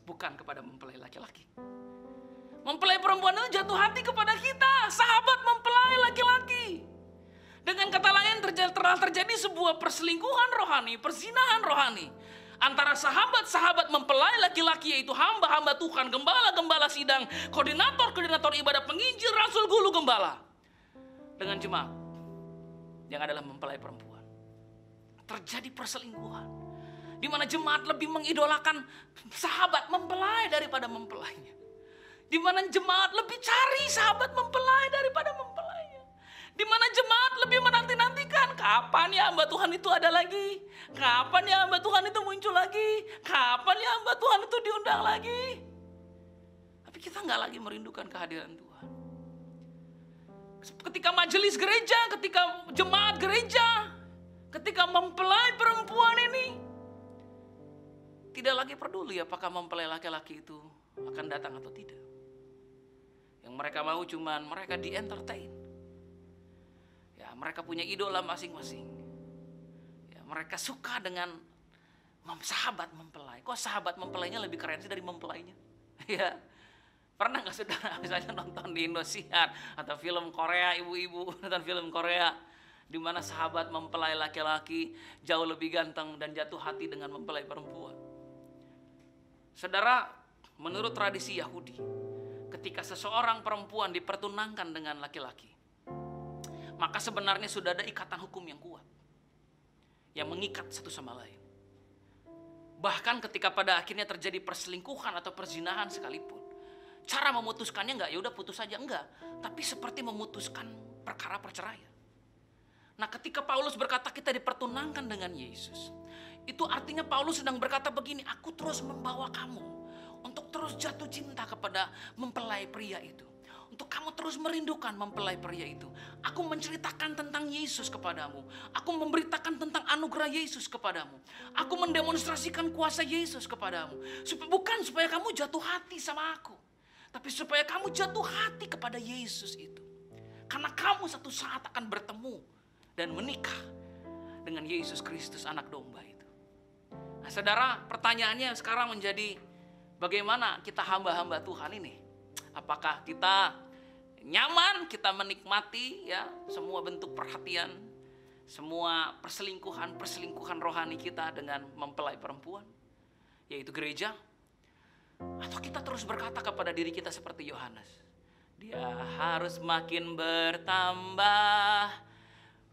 Bukan kepada mempelai laki-laki. Mempelai perempuan itu jatuh hati kepada kita, sahabat mempelai laki-laki. Dengan kata lain telah terjadi sebuah perselingkuhan rohani, perzinahan rohani antara sahabat-sahabat mempelai laki-laki, yaitu hamba-hamba Tuhan, gembala-gembala sidang, koordinator-koordinator ibadah, penginjil, rasul, gulu, gembala, dengan jemaat yang adalah mempelai perempuan. Terjadi perselingkuhan di mana jemaat lebih mengidolakan sahabat mempelai daripada mempelainya. Di mana jemaat lebih cari sahabat mempelai daripada mempelainya. Di mana jemaat lebih menanti-nantikan kapan ya hamba Tuhan itu ada lagi? Kapan ya hamba Tuhan itu muncul lagi? Kapan ya hamba Tuhan itu diundang lagi? Tapi kita nggak lagi merindukan kehadiran Tuhan. Ketika majelis gereja, ketika jemaat gereja, ketika mempelai perempuan ini tidak lagi peduli apakah mempelai laki-laki itu akan datang atau tidak. Yang mereka mau cuman mereka di-entertain. Ya, mereka punya idola masing-masing. Ya, mereka suka dengan sahabat mempelai. Kok sahabat mempelainya lebih keren sih dari mempelainya? Ya. Pernah gak saudara misalnya nonton di Indosiar atau film Korea, ibu-ibu nonton film Korea di mana sahabat mempelai laki-laki jauh lebih ganteng dan jatuh hati dengan mempelai perempuan. Saudara, menurut tradisi Yahudi, ketika seseorang perempuan dipertunangkan dengan laki-laki, maka sebenarnya sudah ada ikatan hukum yang kuat yang mengikat satu sama lain. Bahkan ketika pada akhirnya terjadi perselingkuhan atau perzinahan sekalipun, cara memutuskannya enggak, ya udah putus saja, enggak. Tapi seperti memutuskan perkara perceraian. Nah, ketika Paulus berkata kita dipertunangkan dengan Yesus, itu artinya Paulus sedang berkata begini, aku terus membawa kamu untuk terus jatuh cinta kepada mempelai pria itu. Untuk kamu terus merindukan mempelai pria itu. Aku menceritakan tentang Yesus kepadamu. Aku memberitakan tentang anugerah Yesus kepadamu. Aku mendemonstrasikan kuasa Yesus kepadamu. Bukan supaya kamu jatuh hati sama aku, tapi supaya kamu jatuh hati kepada Yesus itu. Karena kamu satu saat akan bertemu dan menikah dengan Yesus Kristus anak domba itu. Nah, saudara, pertanyaannya sekarang menjadi bagaimana kita hamba-hamba Tuhan ini? Apakah kita nyaman, kita menikmati ya semua bentuk perhatian, semua perselingkuhan rohani kita dengan mempelai perempuan, yaitu gereja? Atau kita terus berkata kepada diri kita seperti Yohanes, dia harus makin bertambah,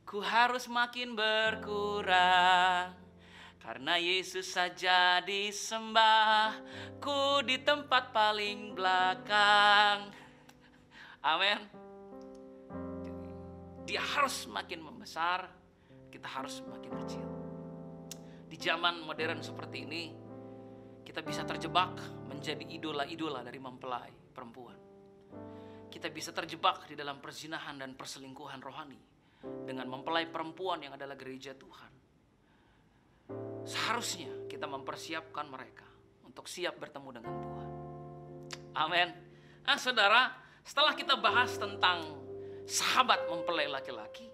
ku harus makin berkurang, karena Yesus saja disembah, ku di tempat paling belakang. Amin. Dia harus makin membesar, kita harus makin kecil. Di zaman modern seperti ini, kita bisa terjebak menjadi idola-idola dari mempelai perempuan. Kita bisa terjebak di dalam perzinahan dan perselingkuhan rohani dengan mempelai perempuan yang adalah gereja Tuhan. Seharusnya kita mempersiapkan mereka untuk siap bertemu dengan Tuhan. Amin. Saudara, setelah kita bahas tentang sahabat mempelai laki-laki,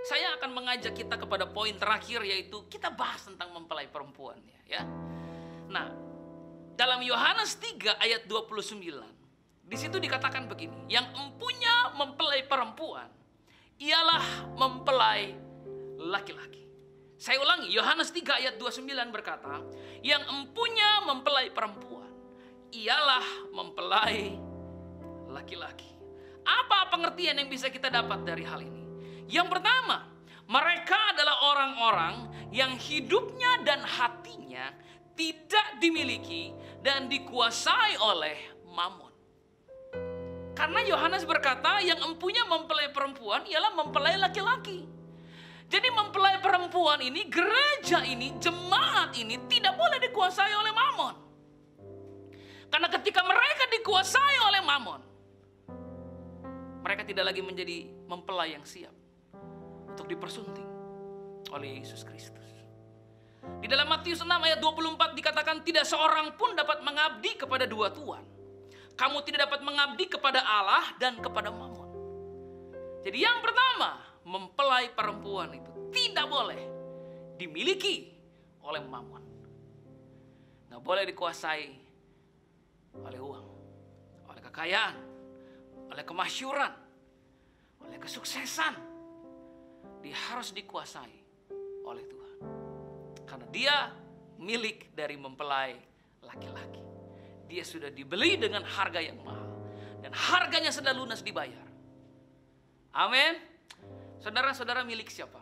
saya akan mengajak kita kepada poin terakhir, yaitu kita bahas tentang mempelai perempuan. Ya. Nah, dalam Yohanes 3 ayat 29, di situ dikatakan begini, yang empunya mempelai perempuan, ialah mempelai laki-laki. Saya ulangi, Yohanes 3 ayat 29 berkata, yang empunya mempelai perempuan, ialah mempelai laki-laki. Apa pengertian yang bisa kita dapat dari hal ini? Yang pertama, mereka adalah orang-orang yang hidupnya dan hatinya tidak dimiliki dan dikuasai oleh mamon. Karena Yohanes berkata yang empunya mempelai perempuan ialah mempelai laki-laki. Jadi mempelai perempuan ini, gereja ini, jemaat ini tidak boleh dikuasai oleh mamon. Karena ketika mereka dikuasai oleh mamon, mereka tidak lagi menjadi mempelai yang siap untuk dipersunting oleh Yesus Kristus. Di dalam Matius 6 ayat 24 dikatakan tidak seorang pun dapat mengabdi kepada dua tuan. Kamu tidak dapat mengabdi kepada Allah dan kepada mamon. Jadi yang pertama, mempelai perempuan itu tidak boleh dimiliki oleh mamon. Nggak boleh dikuasai oleh uang, oleh kekayaan, oleh kemasyhuran, oleh kesuksesan. Dia harus dikuasai oleh Tuhan. Karena dia milik dari mempelai laki-laki. Dia sudah dibeli dengan harga yang mahal. Dan harganya sudah lunas dibayar. Amin. Saudara-saudara milik siapa?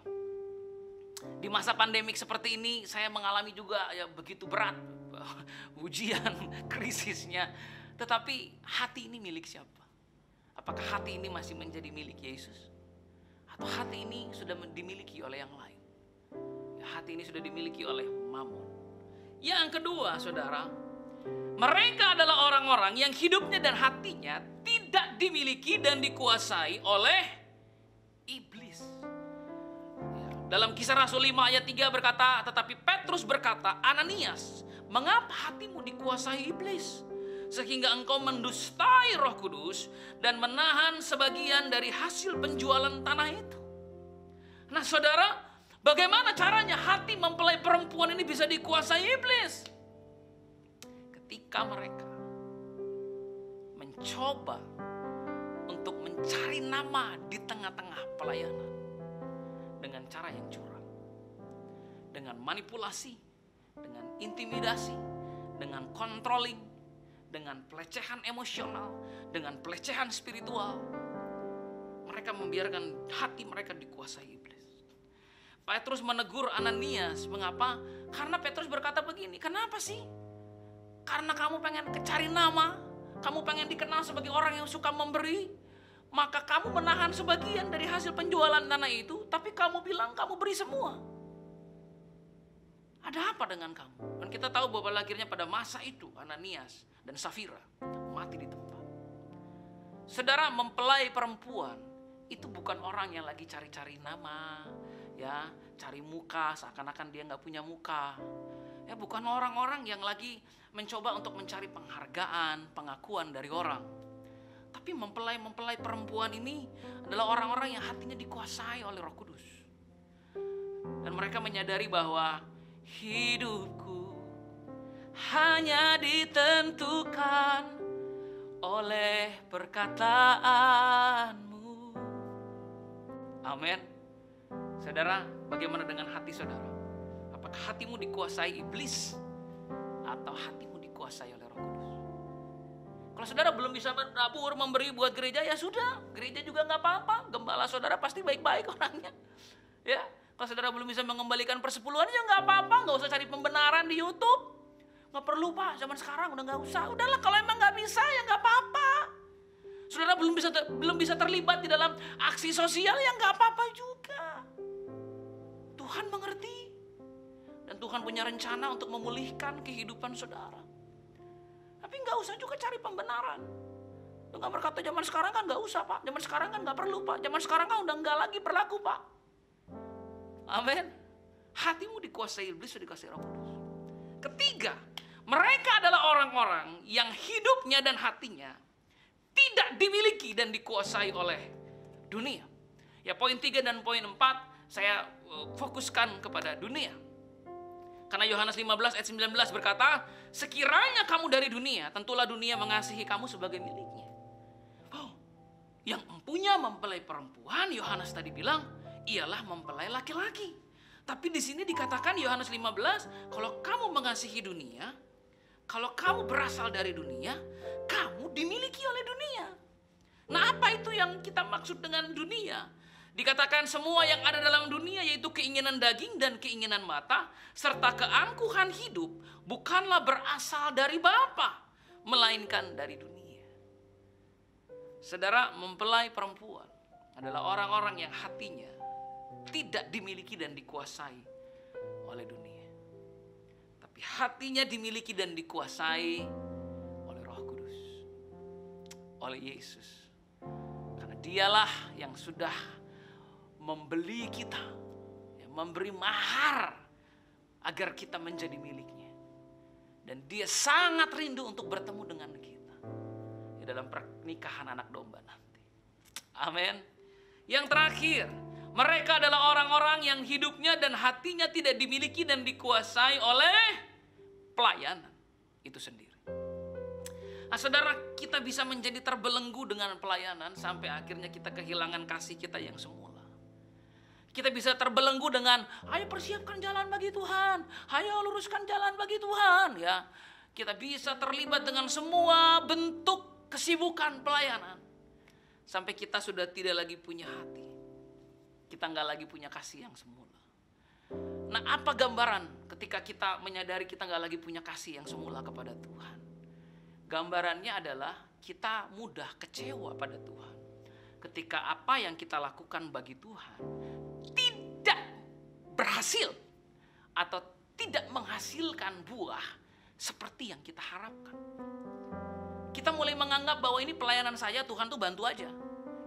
Di masa pandemik seperti ini saya mengalami juga ya begitu berat ujian, krisisnya. Tetapi hati ini milik siapa? Apakah hati ini masih menjadi milik Yesus? Atau hati ini sudah dimiliki oleh yang lain? Ya, hati ini sudah dimiliki oleh mamon. Yang kedua, saudara, mereka adalah orang-orang yang hidupnya dan hatinya tidak dimiliki dan dikuasai oleh iblis. Ya, dalam Kisah Rasul 5 ayat 3 berkata, tetapi Petrus berkata, Ananias, mengapa hatimu dikuasai iblis? Sehingga engkau mendustai Roh Kudus dan menahan sebagian dari hasil penjualan tanah itu. Nah saudara, bagaimana caranya hati mempelai perempuan ini bisa dikuasai iblis? Ketika mereka mencoba untuk mencari nama di tengah-tengah pelayanan dengan cara yang curang, dengan manipulasi, dengan intimidasi, dengan controlling, dengan pelecehan emosional, dengan pelecehan spiritual. Mereka membiarkan hati mereka dikuasai iblis. Petrus menegur Ananias. Mengapa? Karena Petrus berkata begini, kenapa sih? Karena kamu pengen cari nama, kamu pengen dikenal sebagai orang yang suka memberi, maka kamu menahan sebagian dari hasil penjualan tanah itu, tapi kamu bilang kamu beri semua. Ada apa dengan kamu? Dan kita tahu bahwa akhirnya pada masa itu Ananias dan Safira mati di tempat. Saudara, mempelai perempuan itu bukan orang yang lagi cari-cari nama, ya, cari muka seakan-akan dia nggak punya muka. Ya, bukan orang-orang yang lagi mencoba untuk mencari penghargaan, pengakuan dari orang. Tapi mempelai perempuan ini adalah orang-orang yang hatinya dikuasai oleh Roh Kudus. Dan mereka menyadari bahwa hidupku hanya ditentukan oleh perkataanmu. Amin. Saudara, bagaimana dengan hati saudara? Apakah hatimu dikuasai iblis atau hatimu dikuasai oleh Roh Kudus? Kalau saudara belum bisa menabur, memberi buat gereja, ya sudah, gereja juga nggak apa-apa. Gembala saudara pasti baik-baik orangnya. Ya, kalau saudara belum bisa mengembalikan persepuluhan, ya nggak apa-apa, nggak usah cari pembenaran di YouTube. Nggak perlu pak, zaman sekarang udah nggak usah. Udahlah, kalau emang nggak bisa ya nggak apa-apa. Saudara belum bisa terlibat di dalam aksi sosial, ya nggak apa-apa juga. Tuhan mengerti. Dan Tuhan punya rencana untuk memulihkan kehidupan saudara. Tapi nggak usah juga cari pembenaran. Dengan berkata zaman sekarang kan nggak usah pak. Zaman sekarang kan nggak perlu pak. Zaman sekarang kan udah nggak lagi berlaku pak. Amin. Hatimu dikuasai iblis, sudah dikuasai Roh Kudus. Ketiga, mereka adalah orang-orang yang hidupnya dan hatinya tidak dimiliki dan dikuasai oleh dunia. Ya, poin 3 dan poin 4 saya fokuskan kepada dunia. Karena Yohanes 15 ayat 19 berkata, sekiranya kamu dari dunia, tentulah dunia mengasihi kamu sebagai miliknya. Oh, yang empunya mempelai perempuan, Yohanes tadi bilang, ialah mempelai laki-laki. Tapi di sini dikatakan Yohanes 15, kalau kamu mengasihi dunia, kalau kamu berasal dari dunia, kamu dimiliki oleh dunia. Nah, apa itu yang kita maksud dengan dunia? Dikatakan semua yang ada dalam dunia, yaitu keinginan daging dan keinginan mata, serta keangkuhan hidup, bukanlah berasal dari Bapa, melainkan dari dunia. Saudara, mempelai perempuan adalah orang-orang yang hatinya tidak dimiliki dan dikuasai oleh dunia, tapi hatinya dimiliki dan dikuasai oleh Roh Kudus, oleh Yesus. Karena dialah yang sudah membeli kita, memberi mahar agar kita menjadi miliknya. Dan dia sangat rindu untuk bertemu dengan kita di dalam pernikahan anak domba nanti. Amin. Yang terakhir, mereka adalah orang-orang yang hidupnya dan hatinya tidak dimiliki dan dikuasai oleh pelayanan itu sendiri. Nah, saudara, kita bisa menjadi terbelenggu dengan pelayanan sampai akhirnya kita kehilangan kasih kita yang semula. Kita bisa terbelenggu dengan, ayo persiapkan jalan bagi Tuhan, ayo luruskan jalan bagi Tuhan. Ya, kita bisa terlibat dengan semua bentuk kesibukan pelayanan sampai kita sudah tidak lagi punya hati. Kita nggak lagi punya kasih yang semula. Nah, apa gambaran ketika kita menyadari kita nggak lagi punya kasih yang semula kepada Tuhan? Gambarannya adalah kita mudah kecewa pada Tuhan ketika apa yang kita lakukan bagi Tuhan tidak berhasil atau tidak menghasilkan buah seperti yang kita harapkan. Kita mulai menganggap bahwa ini pelayanan saya, Tuhan tuh bantu aja.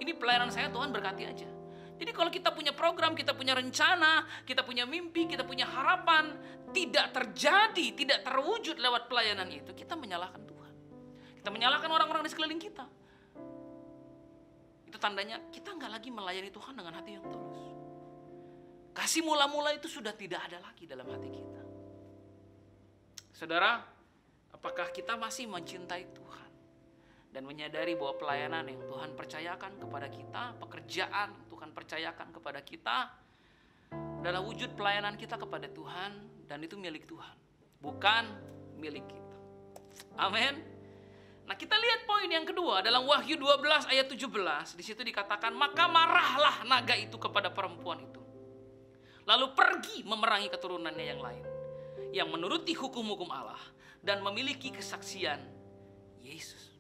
Ini pelayanan saya, Tuhan berkati aja. Jadi kalau kita punya program, kita punya rencana, kita punya mimpi, kita punya harapan, tidak terjadi, tidak terwujud lewat pelayanan itu, kita menyalahkan Tuhan. Kita menyalahkan orang-orang di sekeliling kita. Itu tandanya kita nggak lagi melayani Tuhan dengan hati yang tulus. Kasih mula-mula itu sudah tidak ada lagi dalam hati kita. Saudara, apakah kita masih mencintai Tuhan dan menyadari bahwa pelayanan yang Tuhan percayakan kepada kita, pekerjaan yang Tuhan percayakan kepada kita adalah wujud pelayanan kita kepada Tuhan, dan itu milik Tuhan, bukan milik kita. Amin. Nah, kita lihat poin yang kedua dalam Wahyu 12 ayat 17. Di situ dikatakan, maka marahlah naga itu kepada perempuan itu, lalu pergi memerangi keturunannya yang lain, yang menuruti hukum-hukum Allah dan memiliki kesaksian Yesus.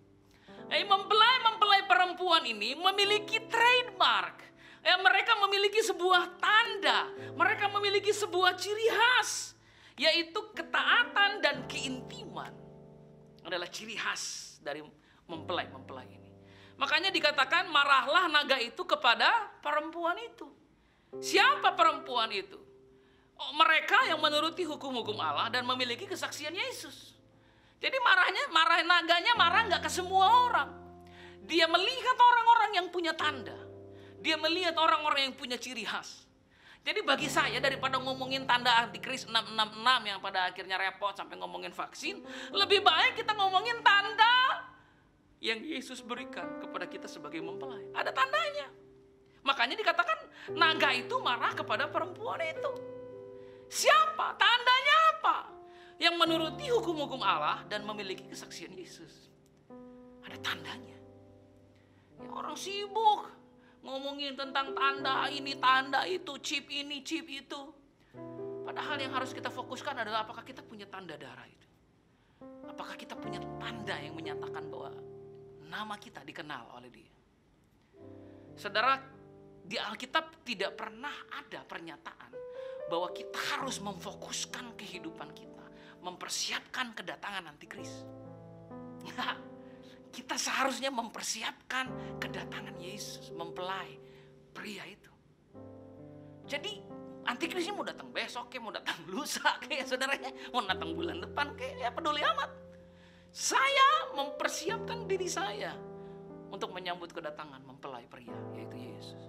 Mempelai perempuan ini memiliki trademark. Mereka memiliki sebuah tanda, mereka memiliki sebuah ciri khas, yaitu ketaatan dan keintiman adalah ciri khas dari mempelai ini. Makanya dikatakan marahlah naga itu kepada perempuan itu. Siapa perempuan itu? Mereka yang menuruti hukum-hukum Allah dan memiliki kesaksian Yesus. Jadi naganya marah nggak ke semua orang. Dia melihat orang-orang yang punya tanda. Dia melihat orang-orang yang punya ciri khas. Jadi bagi saya, daripada ngomongin tanda antikris 666 yang pada akhirnya repot sampai ngomongin vaksin, lebih baik kita ngomongin tanda yang Yesus berikan kepada kita sebagai mempelai. Ada tandanya. Makanya dikatakan naga itu marah kepada perempuan itu. Siapa? Tandanya apa? Yang menuruti hukum-hukum Allah dan memiliki kesaksian Yesus. Ada tandanya. Ya, orang sibuk ngomongin tentang tanda ini, tanda itu, chip ini, chip itu. Padahal yang harus kita fokuskan adalah apakah kita punya tanda darah itu. Apakah kita punya tanda yang menyatakan bahwa nama kita dikenal oleh Dia. Saudara, di Alkitab tidak pernah ada pernyataan bahwa kita harus memfokuskan kehidupan kita, mempersiapkan kedatangan antikris. Kita seharusnya mempersiapkan kedatangan Yesus, mempelai pria itu. Jadi antikrisnya mau datang besok, kayak mau datang lusa, kayak saudaranya mau datang bulan depan, kayak ya peduli amat. Saya mempersiapkan diri saya untuk menyambut kedatangan mempelai pria, yaitu Yesus.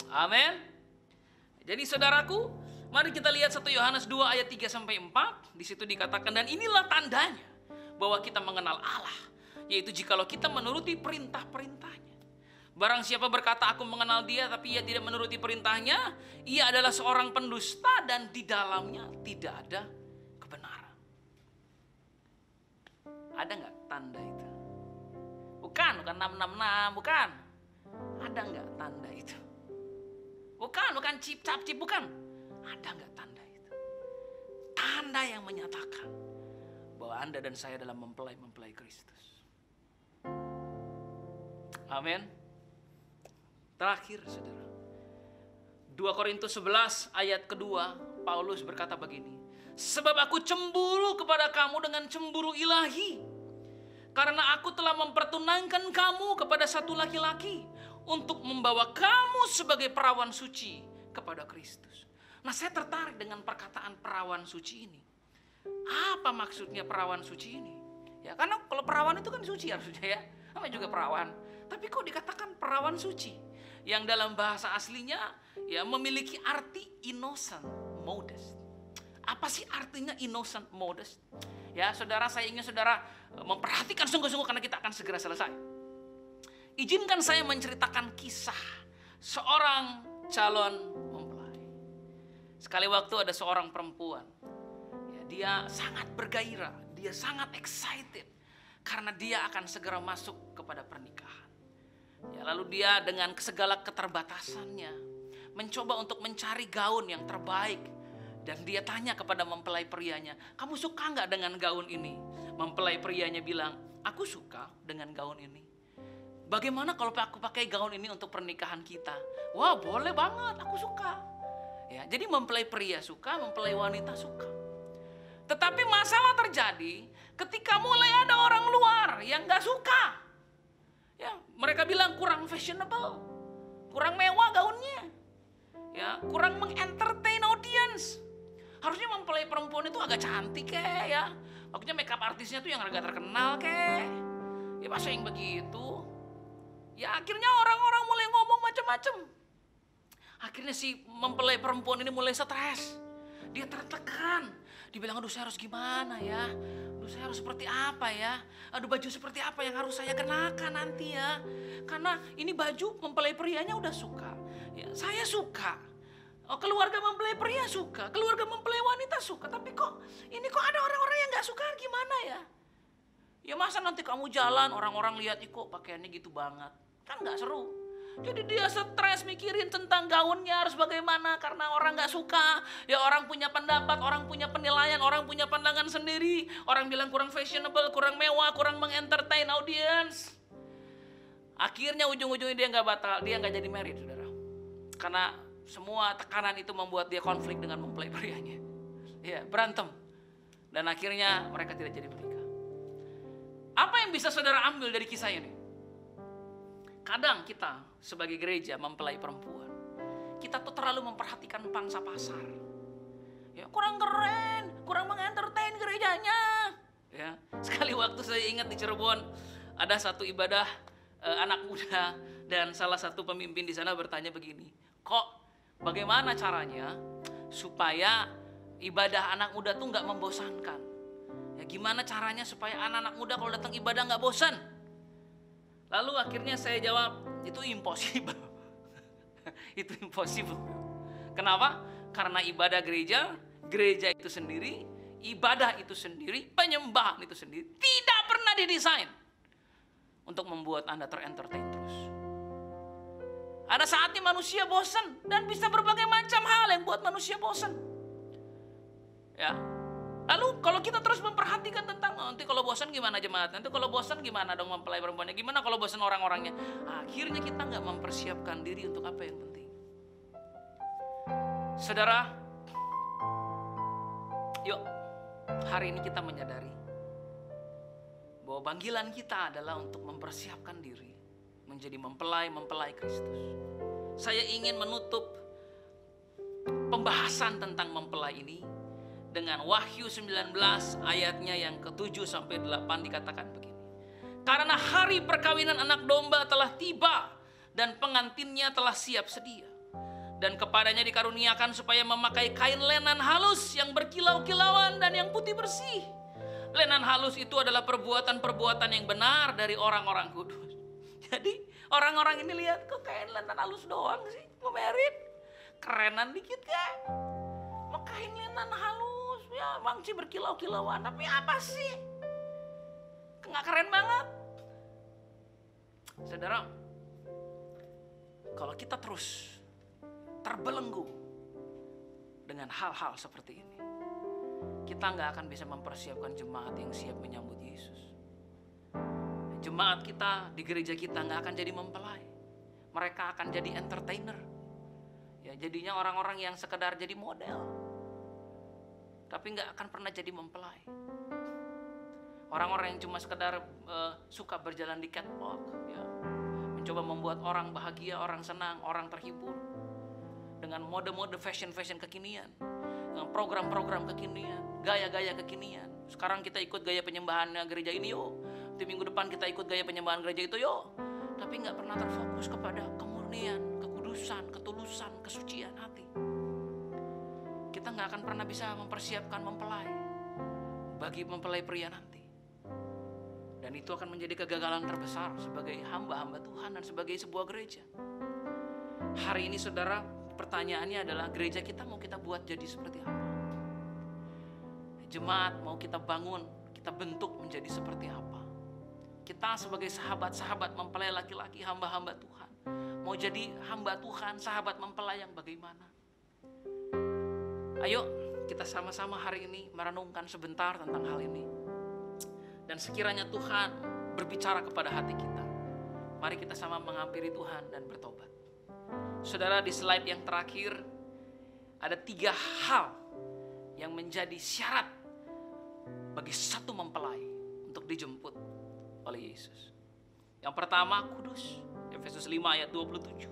Amin. Jadi saudaraku, mari kita lihat 1 Yohanes 2 ayat 3-4. Di situ dikatakan, dan inilah tandanya bahwa kita mengenal Allah, yaitu jikalau kita menuruti perintah-perintahnya. Barang siapa berkata aku mengenal dia tapi ia tidak menuruti perintahnya, ia adalah seorang pendusta dan di dalamnya tidak ada kebenaran. Ada nggak tanda itu? Bukan 666, bukan. Ada nggak tanda itu? Bukan cip-cap-cip, bukan. Ada nggak tanda itu? Tanda yang menyatakan bahwa Anda dan saya adalah mempelai-mempelai Kristus. Amin. Terakhir, saudara. 2 Korintus 11 ayat kedua, Paulus berkata begini. Sebab aku cemburu kepada kamu dengan cemburu ilahi. Karena aku telah mempertunangkan kamu kepada satu laki-laki untuk membawa kamu sebagai perawan suci kepada Kristus. Nah, saya tertarik dengan perkataan perawan suci ini. Apa maksudnya perawan suci ini? Ya, karena kalau perawan itu kan suci harusnya ya. Namanya juga perawan. Tapi kok dikatakan perawan suci? Yang dalam bahasa aslinya ya memiliki arti innocent, modest. Apa sih artinya innocent, modest? Ya, saudara, saya ingin saudara memperhatikan sungguh-sungguh karena kita akan segera selesai. Izinkan saya menceritakan kisah seorang calon mempelai. Sekali waktu ada seorang perempuan. Ya, dia sangat bergairah, dia sangat excited karena dia akan segera masuk kepada pernikahan. Ya, lalu dia dengan segala keterbatasannya mencoba untuk mencari gaun yang terbaik. Dan dia tanya kepada mempelai prianya, kamu suka nggak dengan gaun ini? Mempelai prianya bilang, aku suka dengan gaun ini. Bagaimana kalau aku pakai gaun ini untuk pernikahan kita? Wah, boleh banget, aku suka. Ya, jadi mempelai pria suka, mempelai wanita suka. Tetapi masalah terjadi ketika mulai ada orang luar yang nggak suka. Ya, mereka bilang kurang fashionable, kurang mewah gaunnya, ya, kurang mengentertain audience. Harusnya mempelai perempuan itu agak cantik ya. Maksudnya makeup artisnya tuh yang agak terkenal ya masa yang begitu. Ya akhirnya orang-orang mulai ngomong macam-macam. Akhirnya si mempelai perempuan ini mulai stres. Dia tertekan. Dibilang, aduh saya harus gimana ya? Aduh saya harus seperti apa ya? Aduh baju seperti apa yang harus saya kenakan nanti ya? Karena ini baju mempelai prianya udah suka. Ya, saya suka. Oh, keluarga mempelai pria suka. Keluarga mempelai wanita suka. Tapi kok ada orang-orang yang gak suka gimana ya? Ya masa nanti kamu jalan orang-orang lihat, kok pakaiannya gitu banget. Kan gak seru. Jadi dia stres mikirin tentang gaunnya harus bagaimana karena orang gak suka. Ya orang punya pendapat, orang punya penilaian, orang punya pandangan sendiri. Orang bilang kurang fashionable, kurang mewah, kurang mengentertain audience. Akhirnya ujung-ujungnya dia gak jadi married, saudara. Karena semua tekanan itu membuat dia konflik dengan mempelai prianya. Ya, berantem. Dan akhirnya mereka tidak jadi menikah. Apa yang bisa saudara ambil dari kisah ini? Kadang kita sebagai gereja mempelai perempuan, kita tuh terlalu memperhatikan pangsa pasar. Ya, kurang keren, kurang mengentertain gerejanya. Ya, sekali waktu saya ingat di Cirebon ada satu ibadah anak muda dan salah satu pemimpin di sana bertanya begini, kok bagaimana caranya supaya ibadah anak muda tuh nggak membosankan? Ya, gimana caranya supaya anak-anak muda kalau datang ibadah nggak bosan? Lalu akhirnya saya jawab, itu impossible. Itu impossible. Kenapa? Karena ibadah gereja itu sendiri, ibadah itu sendiri, penyembahan itu sendiri tidak pernah didesain untuk membuat Anda terentertain terus. Ada saatnya manusia bosan dan bisa berbagai macam hal yang buat manusia bosan. Ya. Lalu kalau kita terus memperhatikan tentang nanti kalau bosan gimana jemaat, nanti kalau bosan gimana dong mempelai perempuannya, gimana kalau bosan orang-orangnya, akhirnya kita nggak mempersiapkan diri untuk apa yang penting. Saudara, yuk hari ini kita menyadari bahwa panggilan kita adalah untuk mempersiapkan diri menjadi mempelai Kristus. Saya ingin menutup pembahasan tentang mempelai ini dengan Wahyu 19 ayatnya yang ke-7 sampai 8 dikatakan begini. Karena hari perkawinan anak domba telah tiba dan pengantinnya telah siap sedia. Dan kepadanya dikaruniakan supaya memakai kain lenan halus yang berkilau-kilauan dan yang putih bersih. Lenan halus itu adalah perbuatan-perbuatan yang benar dari orang-orang kudus. Jadi orang-orang ini lihat, kok kain lenan halus doang sih, mau merit. Kerenan dikit kan? Mau kain lenan halus, ya bang sih berkilau-kilauan, tapi apa sih? Nggak keren banget. Saudara, kalau kita terus terbelenggu dengan hal-hal seperti ini, kita nggak akan bisa mempersiapkan jemaat yang siap menyambut Yesus. Jemaat kita di gereja kita nggak akan jadi mempelai, mereka akan jadi entertainer. Ya, jadinya orang-orang yang sekedar jadi model, tapi nggak akan pernah jadi mempelai. Orang-orang yang cuma sekedar suka berjalan di catwalk, ya, mencoba membuat orang bahagia, orang senang, orang terhibur dengan mode-mode fashion kekinian, dengan program-program kekinian, gaya-gaya kekinian. Sekarang kita ikut gaya penyembahan gereja ini yuk, di minggu depan kita ikut gaya penyembahan gereja itu yuk. Tapi nggak pernah terfokus kepada kemurnian, kekudusan, ketulusan, kesucian hati. Kita nggak akan pernah bisa mempersiapkan mempelai bagi mempelai pria nanti. Dan itu akan menjadi kegagalan terbesar sebagai hamba-hamba Tuhan dan sebagai sebuah gereja. Hari ini saudara, pertanyaannya adalah gereja kita mau kita buat jadi seperti apa? Jemaat mau kita bangun, kita bentuk menjadi seperti apa? Kita sebagai sahabat-sahabat mempelai laki-laki, hamba-hamba Tuhan, mau jadi hamba Tuhan, sahabat mempelai yang bagaimana? Ayo kita sama-sama hari ini merenungkan sebentar tentang hal ini. Dan sekiranya Tuhan berbicara kepada hati kita, mari kita sama menghampiri Tuhan dan bertobat. Saudara, di slide yang terakhir ada 3 hal yang menjadi syarat bagi satu mempelai untuk dijemput oleh Yesus. Yang pertama, kudus, Efesus 5 ayat 27.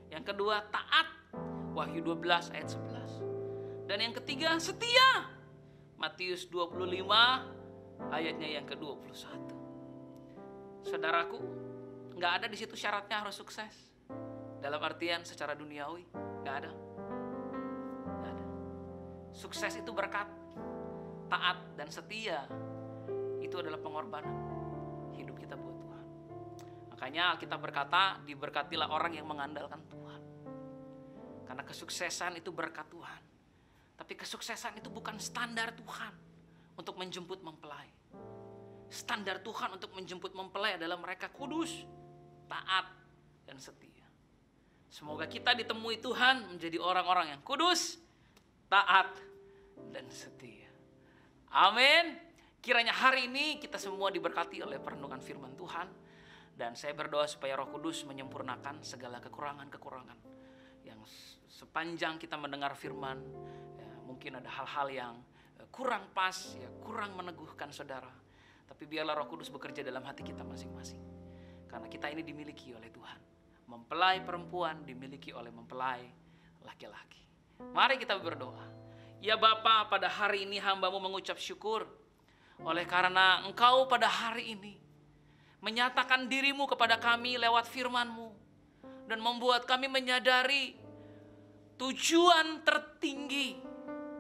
Yang kedua, taat, Wahyu 12 ayat 11. Dan yang ketiga, setia, Matius 25 ayatnya yang ke-21. Saudaraku, gak ada di situ syaratnya harus sukses. Dalam artian secara duniawi, gak ada. Gak ada. Sukses itu berkat, taat dan setia itu adalah pengorbanan hidup kita buat Tuhan. Makanya kita berkata, diberkatilah orang yang mengandalkan Tuhan. Karena kesuksesan itu berkat Tuhan. Tapi kesuksesan itu bukan standar Tuhan untuk menjemput mempelai. Standar Tuhan untuk menjemput mempelai adalah mereka kudus, taat, dan setia. Semoga kita ditemui Tuhan menjadi orang-orang yang kudus, taat, dan setia. Amin. Kiranya hari ini kita semua diberkati oleh perenungan firman Tuhan. Dan saya berdoa supaya Roh Kudus menyempurnakan segala kekurangan-kekurangan. Yang sepanjang kita mendengar firman, ya, mungkin ada hal-hal yang kurang pas, ya, kurang meneguhkan saudara. Tapi biarlah Roh Kudus bekerja dalam hati kita masing-masing. Karena kita ini dimiliki oleh Tuhan. Mempelai perempuan dimiliki oleh mempelai laki-laki. Mari kita berdoa. Ya Bapa, pada hari ini hamba-Mu mengucap syukur. Oleh karena Engkau pada hari ini menyatakan diri-Mu kepada kami lewat firman-Mu. Dan membuat kami menyadari tujuan tertinggi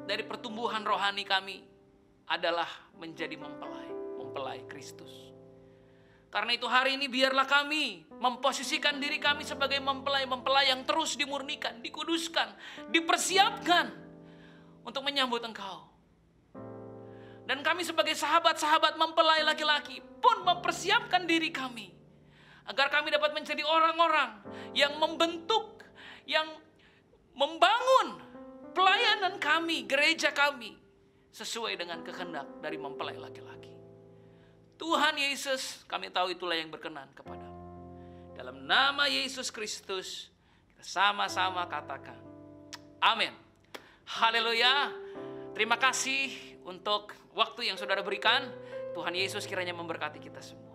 dari pertumbuhan rohani kami adalah menjadi mempelai Kristus. Karena itu hari ini biarlah kami memposisikan diri kami sebagai mempelai yang terus dimurnikan, dikuduskan, dipersiapkan untuk menyambut Engkau. Dan kami sebagai sahabat-sahabat mempelai laki-laki pun mempersiapkan diri kami agar kami dapat menjadi orang-orang yang membentuk, yang membangun pelayanan kami, gereja kami sesuai dengan kehendak dari mempelai laki-laki. Tuhan Yesus, kami tahu itulah yang berkenan kepadamu. Dalam nama Yesus Kristus, kita sama-sama katakan, amin. Haleluya. Terima kasih untuk waktu yang saudara berikan. Tuhan Yesus kiranya memberkati kita semua.